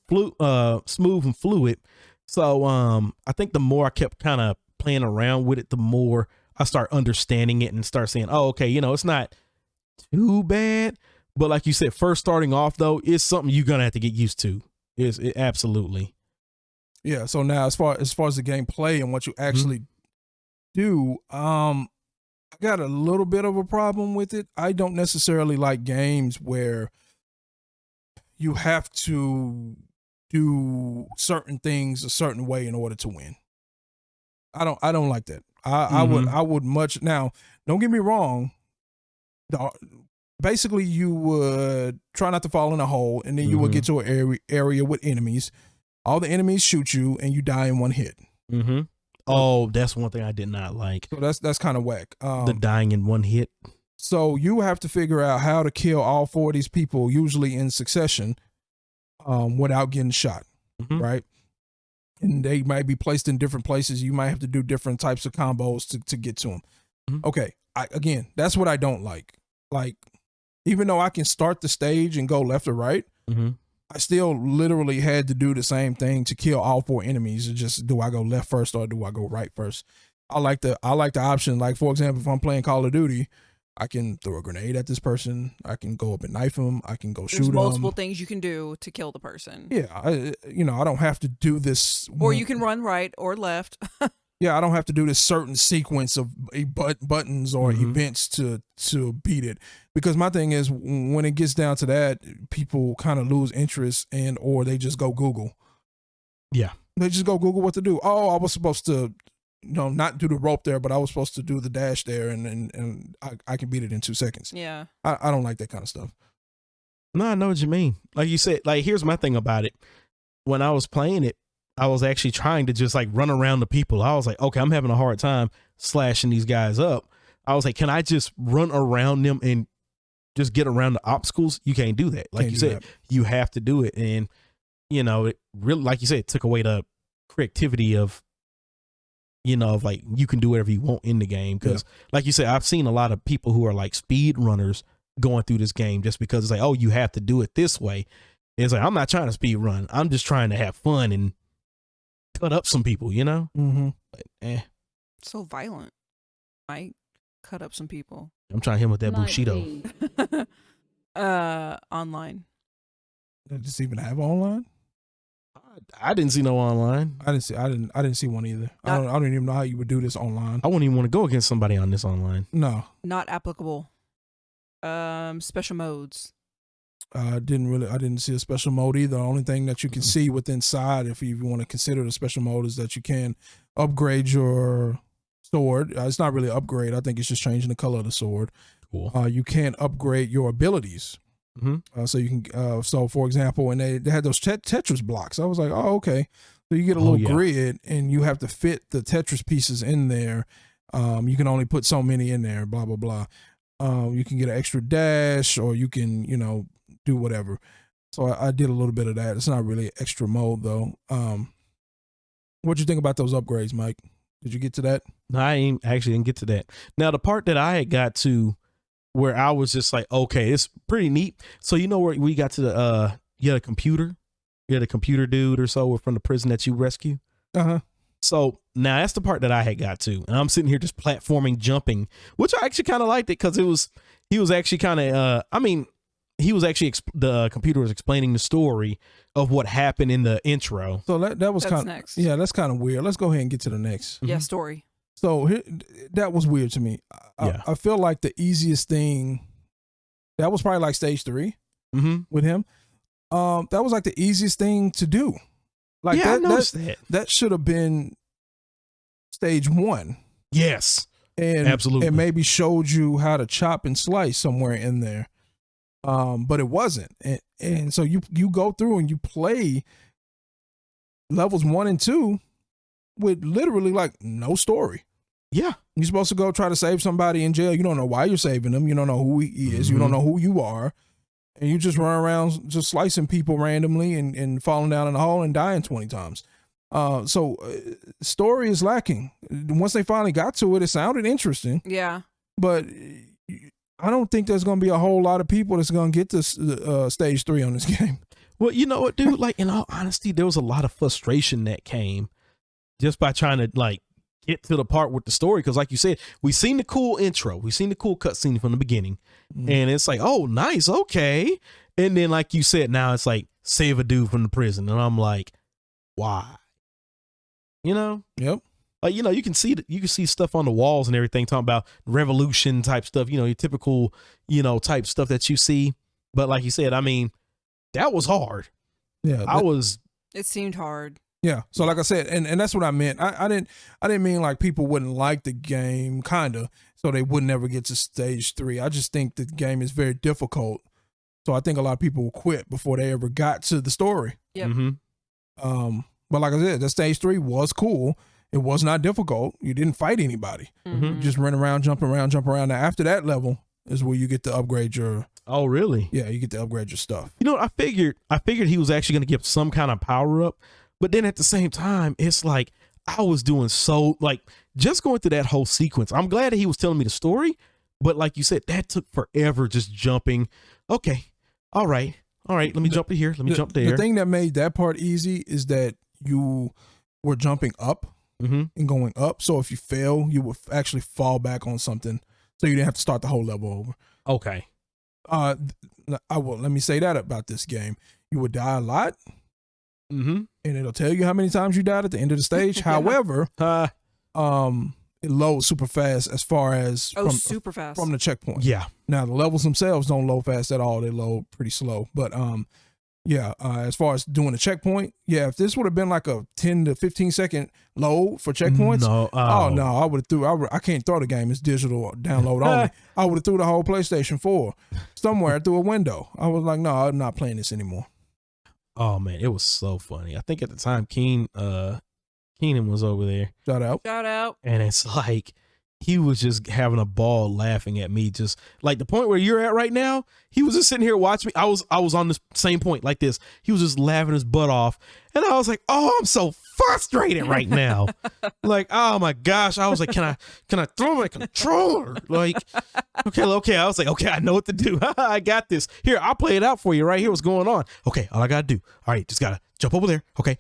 C: smooth and fluid. So I think the more I kept kind of playing around with it, the more I start understanding it and start saying, oh, okay, it's not too bad. But like you said, first starting off though, it's something you're gonna have to get used to. It absolutely.
B: Yeah. So now, as far as the gameplay and what you actually do, I got a little bit of a problem with it. I don't necessarily like games where you have to do certain things a certain way in order to win. I don't like that. I would much now. Don't get me wrong. Basically, you would try not to fall in a hole, and then you would get to an area with enemies. All the enemies shoot you, and you die in one hit.
C: Mm-hmm. Oh, that's one thing I did not like.
B: So that's kind of whack.
C: The dying in one hit.
B: So you have to figure out how to kill all 4 of these people, usually in succession, without getting shot, right? And they might be placed in different places. You might have to do different types of combos to get to them. Okay, again, that's what I don't like. Like, even though I can start the stage and go left or right, I still literally had to do the same thing to kill all 4 enemies. It's just, do I go left first or do I go right first? I like the option. Like, for example, if I'm playing Call of Duty, I can throw a grenade at this person. I can go up and knife him. I can go shoot him.
A: There's multiple things you can do to kill the person.
B: Yeah, I don't have to do this.
A: Or you can run right or left.
B: Yeah, I don't have to do this certain sequence of buttons or events to beat it. Because my thing is, when it gets down to that, people kind of lose interest or they just go Google.
C: Yeah.
B: They just go Google what to do. Oh, I was supposed to, not do the rope there, but I was supposed to do the dash there, and I can beat it in 2 seconds.
A: Yeah.
B: I don't like that kind of stuff.
C: No, I know what you mean. Like you said, like, here's my thing about it. When I was playing it, I was actually trying to just like run around the people. I was like, okay, I'm having a hard time slashing these guys up. I was like, can I just run around them and just get around the obstacles? You can't do that. Like you said, you have to do it. And, it really, like you said, it took away the creativity of, of like, you can do whatever you want in the game. Cause like you said, I've seen a lot of people who are like speed runners going through this game just because it's like, oh, you have to do it this way. It's like, I'm not trying to speed run. I'm just trying to have fun and cut up some people, But,
A: So violent. Might cut up some people.
C: I'm trying to hit him with that Bushido.
A: Online.
B: Does this even have online?
C: I didn't see no online.
B: I didn't see one either. I don't even know how you would do this online.
C: I wouldn't even want to go against somebody on this online.
B: No.
A: Not applicable. Special modes.
B: I didn't see a special mode either. The only thing that you can see within inside, if you want to consider the special mode, is that you can upgrade your sword. It's not really an upgrade. I think it's just changing the color of the sword.
C: Cool.
B: You can upgrade your abilities. So you can. So for example, and they had those Tetris blocks. I was like, oh, okay. So you get a little grid, and you have to fit the Tetris pieces in there. You can only put so many in there. Blah blah blah. You can get an extra dash, or you can, do whatever. So I did a little bit of that. It's not really extra mode though. What you think about those upgrades, Mike? Did you get to that?
C: No, I actually didn't get to that. Now the part that I had got to where I was just like, okay, it's pretty neat. So where we got to you had a computer dude or so from the prison that you rescue. So now that's the part that I had got to, and I'm sitting here just platforming, jumping, which I actually kind of liked it because he was actually kind of the computer was explaining the story of what happened in the intro.
B: So that was kind of
A: next.
B: Yeah, that's kind of weird. Let's go ahead and get to the next.
A: Yeah, story.
B: So that was weird to me. I feel like the easiest thing, that was probably like stage 3 with him. That was like the easiest thing to do. Like that should have been stage 1.
C: Yes.
B: And
C: absolutely.
B: It maybe showed you how to chop and slice somewhere in there. But it wasn't. And so you go through and you play levels 1 and 2 with literally like no story.
C: Yeah.
B: You're supposed to go try to save somebody in jail. You don't know why you're saving them. You don't know who he is. You don't know who you are. And you just run around just slicing people randomly and falling down in the hole and dying 20 times. So story is lacking. Once they finally got to it, it sounded interesting.
A: Yeah.
B: But I don't think there's going to be a whole lot of people that's going to get to stage 3 on this game.
C: Well, you know what, dude? Like, in all honesty, there was a lot of frustration that came just by trying to, like, get to the part with the story. Because, like you said, we seen the cool intro. We seen the cool cutscene from the beginning. And it's like, oh, nice, okay. And then, like you said, now it's like, save a dude from the prison. And I'm like, why? You know?
B: Yep.
C: Like, you know, you can see stuff on the walls and everything talking about revolution type stuff, you know, your typical, you know, type stuff that you see. But like you said, I mean, that was hard.
B: Yeah.
A: It seemed hard.
B: Yeah. So like I said, and that's what I meant. I didn't mean like people wouldn't like the game, kinda, so they would never get to stage 3. I just think the game is very difficult. So I think a lot of people will quit before they ever got to the story.
A: Yep.
B: But like I said, the stage 3 was cool. It was not difficult. You didn't fight anybody. You just run around, jump around. Now after that level is where you get to upgrade your.
C: Oh, really?
B: Yeah, you get to upgrade your stuff.
C: You know what? I figured he was actually going to give some kind of power up, but then at the same time, it's like I was doing so, like, just going through that whole sequence. I'm glad that he was telling me the story, but like you said, that took forever just jumping. Okay, all right. Let me jump to here. Let me jump there.
B: The thing that made that part easy is that you were jumping up and going up. So if you fail, you would actually fall back on something. So you didn't have to start the whole level over.
C: Okay.
B: Let me say that about this game. You would die a lot.
C: And
B: it'll tell you how many times you died at the end of the stage. However, it loads super fast as far as
A: super fast
B: from the checkpoint.
C: Yeah.
B: Now the levels themselves don't load fast at all. They load pretty slow. But as far as doing the checkpoint, if this would have been like a 10 to 15 second load for checkpoints, I would have threw. I can't throw the game. It's digital download only. I would have threw the whole PlayStation 4 somewhere through a window. I was like, no, I'm not playing this anymore.
C: Oh man, it was so funny. I think at the time Keenan was over there.
B: Shout out.
C: And it's like he was just having a ball laughing at me, just like the point where you're at right now. He was just sitting here watching me. I was on the same point like this. He was just laughing his butt off. And I was like, oh, I'm so frustrated right now. Like, oh my gosh. I was like, can I throw my controller? Like, okay. I was like, okay, I know what to do. I got this. Here, I'll play it out for you right here. What's going on? Okay, all I gotta do. All right, just gotta jump over there. Okay,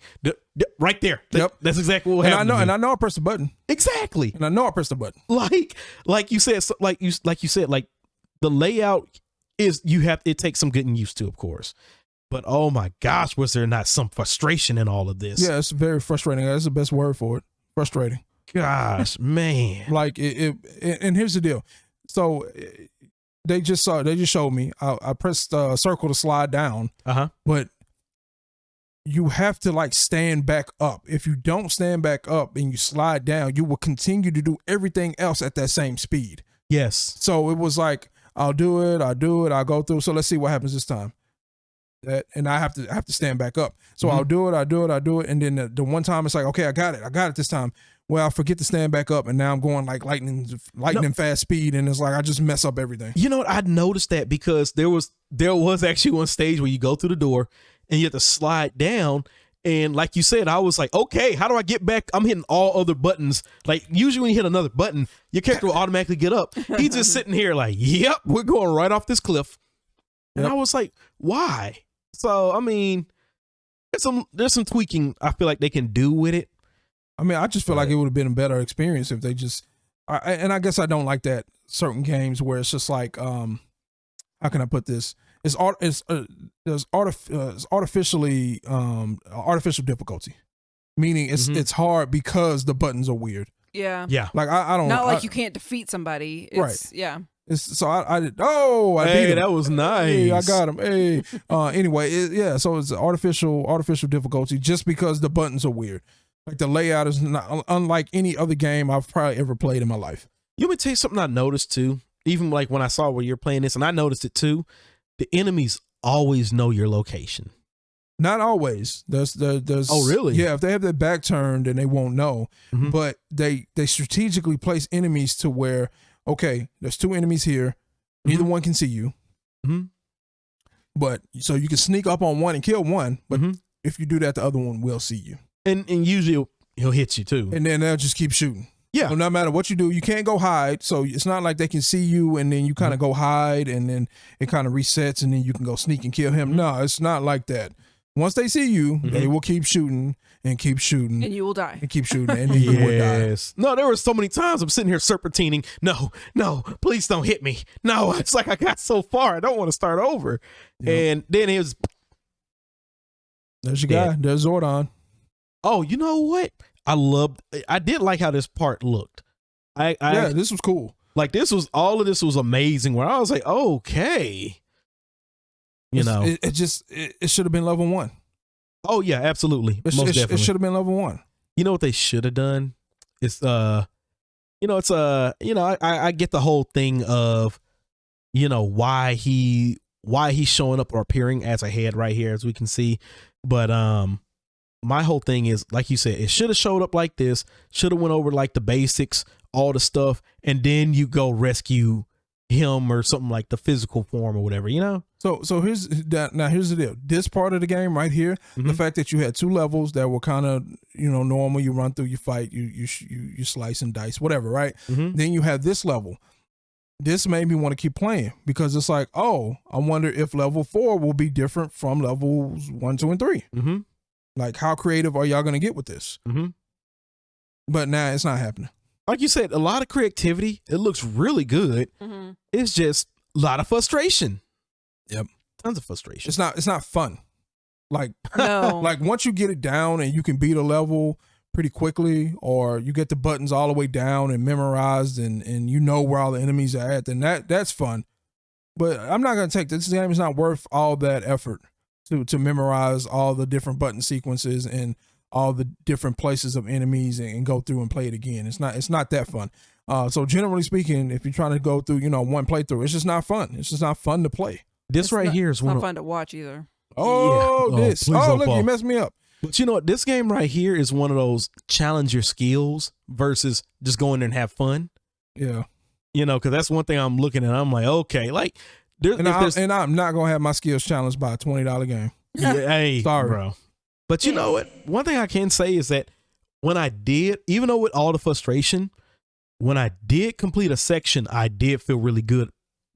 C: right there. That's exactly what happened.
B: And I know I pressed the button.
C: Exactly.
B: And I know I pressed the button.
C: Like you said, like the layout is it takes some getting used to, of course. But oh my gosh, was there not some frustration in all of this?
B: Yeah, it's very frustrating. That's the best word for it. Frustrating.
C: Gosh, man.
B: Like and here's the deal. So they just showed me. I pressed circle to slide down. But you have to like stand back up. If you don't stand back up and you slide down, you will continue to do everything else at that same speed.
C: Yes.
B: So it was like, I'll do it, I'll go through. So let's see what happens this time. And I have to stand back up. So I'll do it. And then the one time it's like, okay, I got it this time. Well, I forget to stand back up, and now I'm going like lightning fast speed, and it's like I just mess up everything.
C: You know what? I noticed that because there was actually one stage where you go through the door and you have to slide down. And like you said, I was like, okay, how do I get back? I'm hitting all other buttons. Like usually when you hit another button, your character will automatically get up. He's just sitting here like, yep, we're going right off this cliff. And I was like, why? So I mean, there's some tweaking I feel like they can do with it.
B: I mean, I just feel like it would have been a better experience if they just. And I guess I don't like that certain games where it's just like, how can I put this? There's artificially artificial difficulty, meaning it's hard because the buttons are weird.
A: Yeah.
C: Yeah.
B: Like I don't
A: Not like you can't defeat somebody. It's,
B: Right.
A: Yeah.
B: So I did. Oh, I beat
C: Hey,
B: him.
C: that was nice.
B: Hey, I got him. Hey. Anyway, so it's artificial difficulty just because the buttons are weird. Like the layout is not unlike any other game I've probably ever played in my life.
C: You want me to tell you something I noticed too? Even like when I saw where you're playing this, and I noticed it too. The enemies always know your location.
B: Not always. There's
C: Oh, really?
B: Yeah, if they have their back turned, then they won't know.
C: Mhm.
B: But they strategically place enemies to where, okay, there's two enemies here. Neither one can see you.
C: Mhm.
B: But so you can sneak up on one and kill one, but
C: Mhm.
B: if you do that, the other one will see you.
C: And usually he'll hit you too.
B: And then they'll just keep shooting.
C: Yeah.
B: So no matter what you do, you can't go hide. So it's not like they can see you and then you kind of go hide and then it kind of resets and then you can go sneak and kill him. No, it's not like that. Once they see you, they will keep shooting and keep shooting
A: And you will die.
B: and keep shooting and then you will die.
C: Yes. No, there were so many times I'm sitting here serpentining. No, please don't hit me. No, it's like I got so far. I don't want to start over.
B: Yep.
C: And then it was,
B: There's your guy. There's Zordon.
C: oh, you know what? I did like how this part looked.
B: Yeah, this was cool.
C: Like all of this was amazing where I was like, okay.
B: It should have been level 1.
C: Oh yeah, absolutely. Most definitely.
B: It should have been level 1.
C: You know what they should have done? It's I get the whole thing of, why he's showing up or appearing as a head right here, as we can see. But my whole thing is, like you said, it should have showed up like this, should have went over like the basics, all the stuff, and then you go rescue him or something like the physical form or whatever,
B: So here's the deal. This part of the game right here, the fact that you had 2 levels that were kind of normal. You run through, you fight, you slice and dice, whatever, right? Then you have this level. This made me want to keep playing because it's like, oh, I wonder if level 4 will be different from levels 1, 2, and 3. Like, how creative are y'all gonna get with this? But now it's not happening.
C: Like you said, a lot of creativity. It looks really good. It's just a lot of frustration.
B: Yep.
C: Tons of frustration.
B: It's not fun. Like,
A: No.
B: like once you get it down and you can beat a level pretty quickly, or you get the buttons all the way down and memorized and you know where all the enemies are at, then that's fun. But I'm not gonna take this game is not worth all that effort to memorize all the different button sequences and all the different places of enemies and go through and play it again. It's not that fun. So generally speaking, if you're trying to go through, one playthrough, it's just not fun. It's just not fun to play.
C: This here is
A: It's
C: one
A: not
C: of,
A: fun to watch either.
B: Oh,
C: Yeah.
B: this.
C: Please
B: Oh,
C: don't
B: look,
C: fall.
B: you messed me up.
C: But you know what? This game right here is one of those challenge your skills versus just go in there and have fun.
B: Yeah.
C: Because that's one thing I'm looking at. I'm like, okay, like
B: And I'm not gonna have my skills challenged by a $20 game.
C: hey,
B: Sorry.
C: bro. But you know what? One thing I can say is that when I did, even though with all the frustration, when I did complete a section, I did feel really good.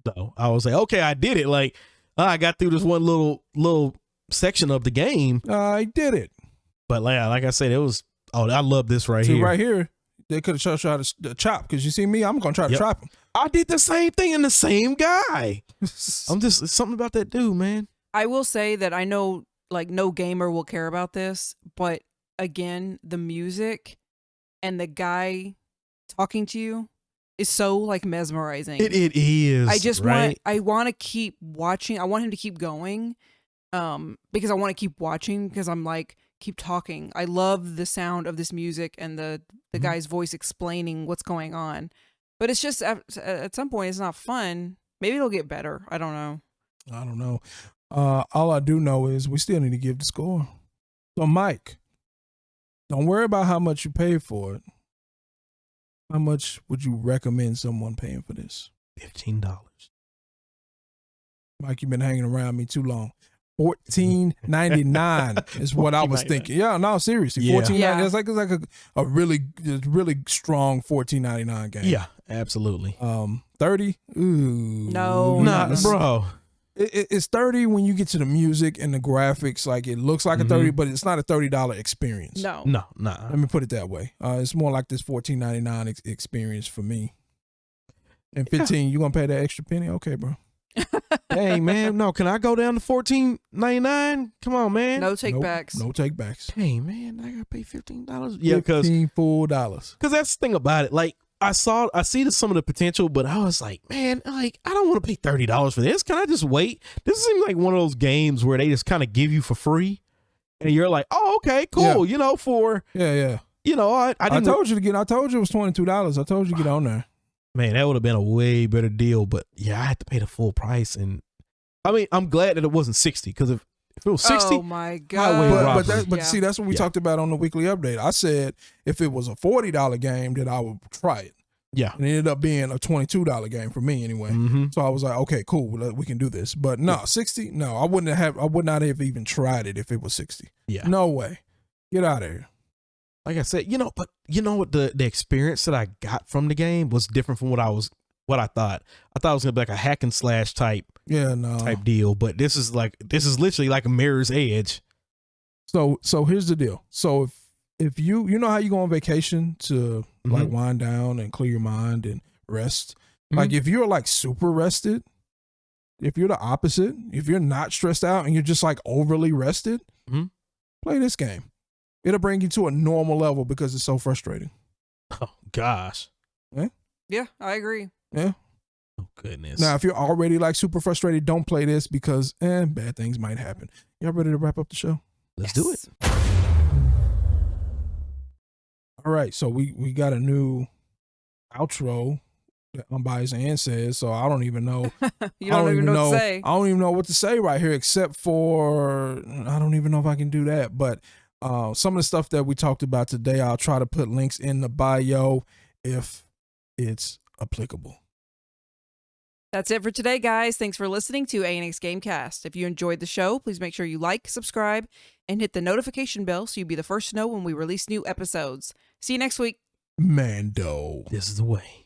C: Though I was like, okay, I did it. Like I got through this one little section of the game.
B: I did it.
C: But like I said, it was. Oh, I love this right
B: See,
C: here.
B: right here, they could have showed you how to chop because you see me, I'm gonna try to
C: Yep.
B: chop him.
C: I did the same thing in the same guy. I'm just it's something about that dude, man.
A: I will say that I know like no gamer will care about this, but again, the music and the guy talking to you is so like mesmerizing.
C: It is.
A: I just
C: right?
A: I want to keep watching. I want him to keep going. Because I want to keep watching because I'm like, keep talking. I love the sound of this music and the guy's voice explaining what's going on. But it's just at some point it's not fun. Maybe it'll get better. I don't know.
B: I don't know. All I do know is we still need to give the score. So Mike, don't worry about how much you paid for it. How much would you recommend someone paying for this?
C: $15.
B: Mike, you've been hanging around me too long. $14.99 is what I was thinking. Yeah, no, seriously.
C: Yeah.
B: $14.99.
A: Yeah.
B: It's like a really strong $14.99 game.
C: Yeah, absolutely.
B: 30? Ooh.
A: No,
C: Nah,
A: no.
C: bro.
B: It's 30 when you get to the music and the graphics. Like it looks like a 30, but it's not a $30 experience.
A: No.
C: Nah.
B: Let me put it that way. It's more like this $14.99 experience for me. And 15, you gonna pay that extra penny? Okay, bro.
C: Hey man, no, can I go down to $14.99? Come on, man.
A: No take backs.
B: No take backs.
C: Hey man, I gotta pay $15. Yeah, because
B: $15 full dollars.
C: that's the thing about it. Like I see some of the potential, but I was like, man, like I don't want to pay $30 for this. Can I just wait? This seems like one of those games where they just kind of give you for free, and you're like, oh, okay, cool.
B: Yeah.
C: You know, for
B: Yeah.
C: you know, I
B: told you to get. I told you it was $22. I told you to get on there.
C: Man, that would have been a way better deal, but yeah, I had to pay the full price, and I mean, I'm glad that it wasn't 60 because if it was 60,
A: Oh my
C: Highway
A: god.
C: robbery.
B: But see, that's what we talked about on the weekly update. I said if it was a $40 game, then I would try it.
C: yeah,
B: And it ended up being a $22 game for me anyway.
C: mm-hmm.
B: So I was like, okay, cool, we can do this. But no, 60, no, I would not have even tried it if it was 60.
C: Yeah.
B: No way. Get out of here.
C: Like I said, but you know what, the experience that I got from the game was different from what I thought. I thought it was gonna be like a hack and slash type deal, but this is literally like a Mirror's Edge.
B: So here's the deal. So if you know how you go on vacation to like wind down and clear your mind and rest, like if you're like super rested, if you're the opposite, if you're not stressed out and you're just like overly rested, play this game. It'll bring you to a normal level because it's so frustrating.
C: Oh gosh.
A: Yeah, I agree.
B: Yeah.
C: Oh goodness.
B: Now, if you're already like super frustrated, don't play this because bad things might happen. Y'all ready to wrap up the show?
C: Let's do it.
B: All right. So we got a new outro that Unbiased Ann says. So I don't even know.
A: You don't even know what to say.
B: I don't even know what to say right here, except for I don't even know if I can do that. But some of the stuff that we talked about today, I'll try to put links in the bio if it's applicable.
A: That's it for today, guys. Thanks for listening to ANX Gamecast. If you enjoyed the show, please make sure you like, subscribe, and hit the notification bell so you'll be the first to know when we release new episodes. See you next week.
B: Mando.
C: This is the way.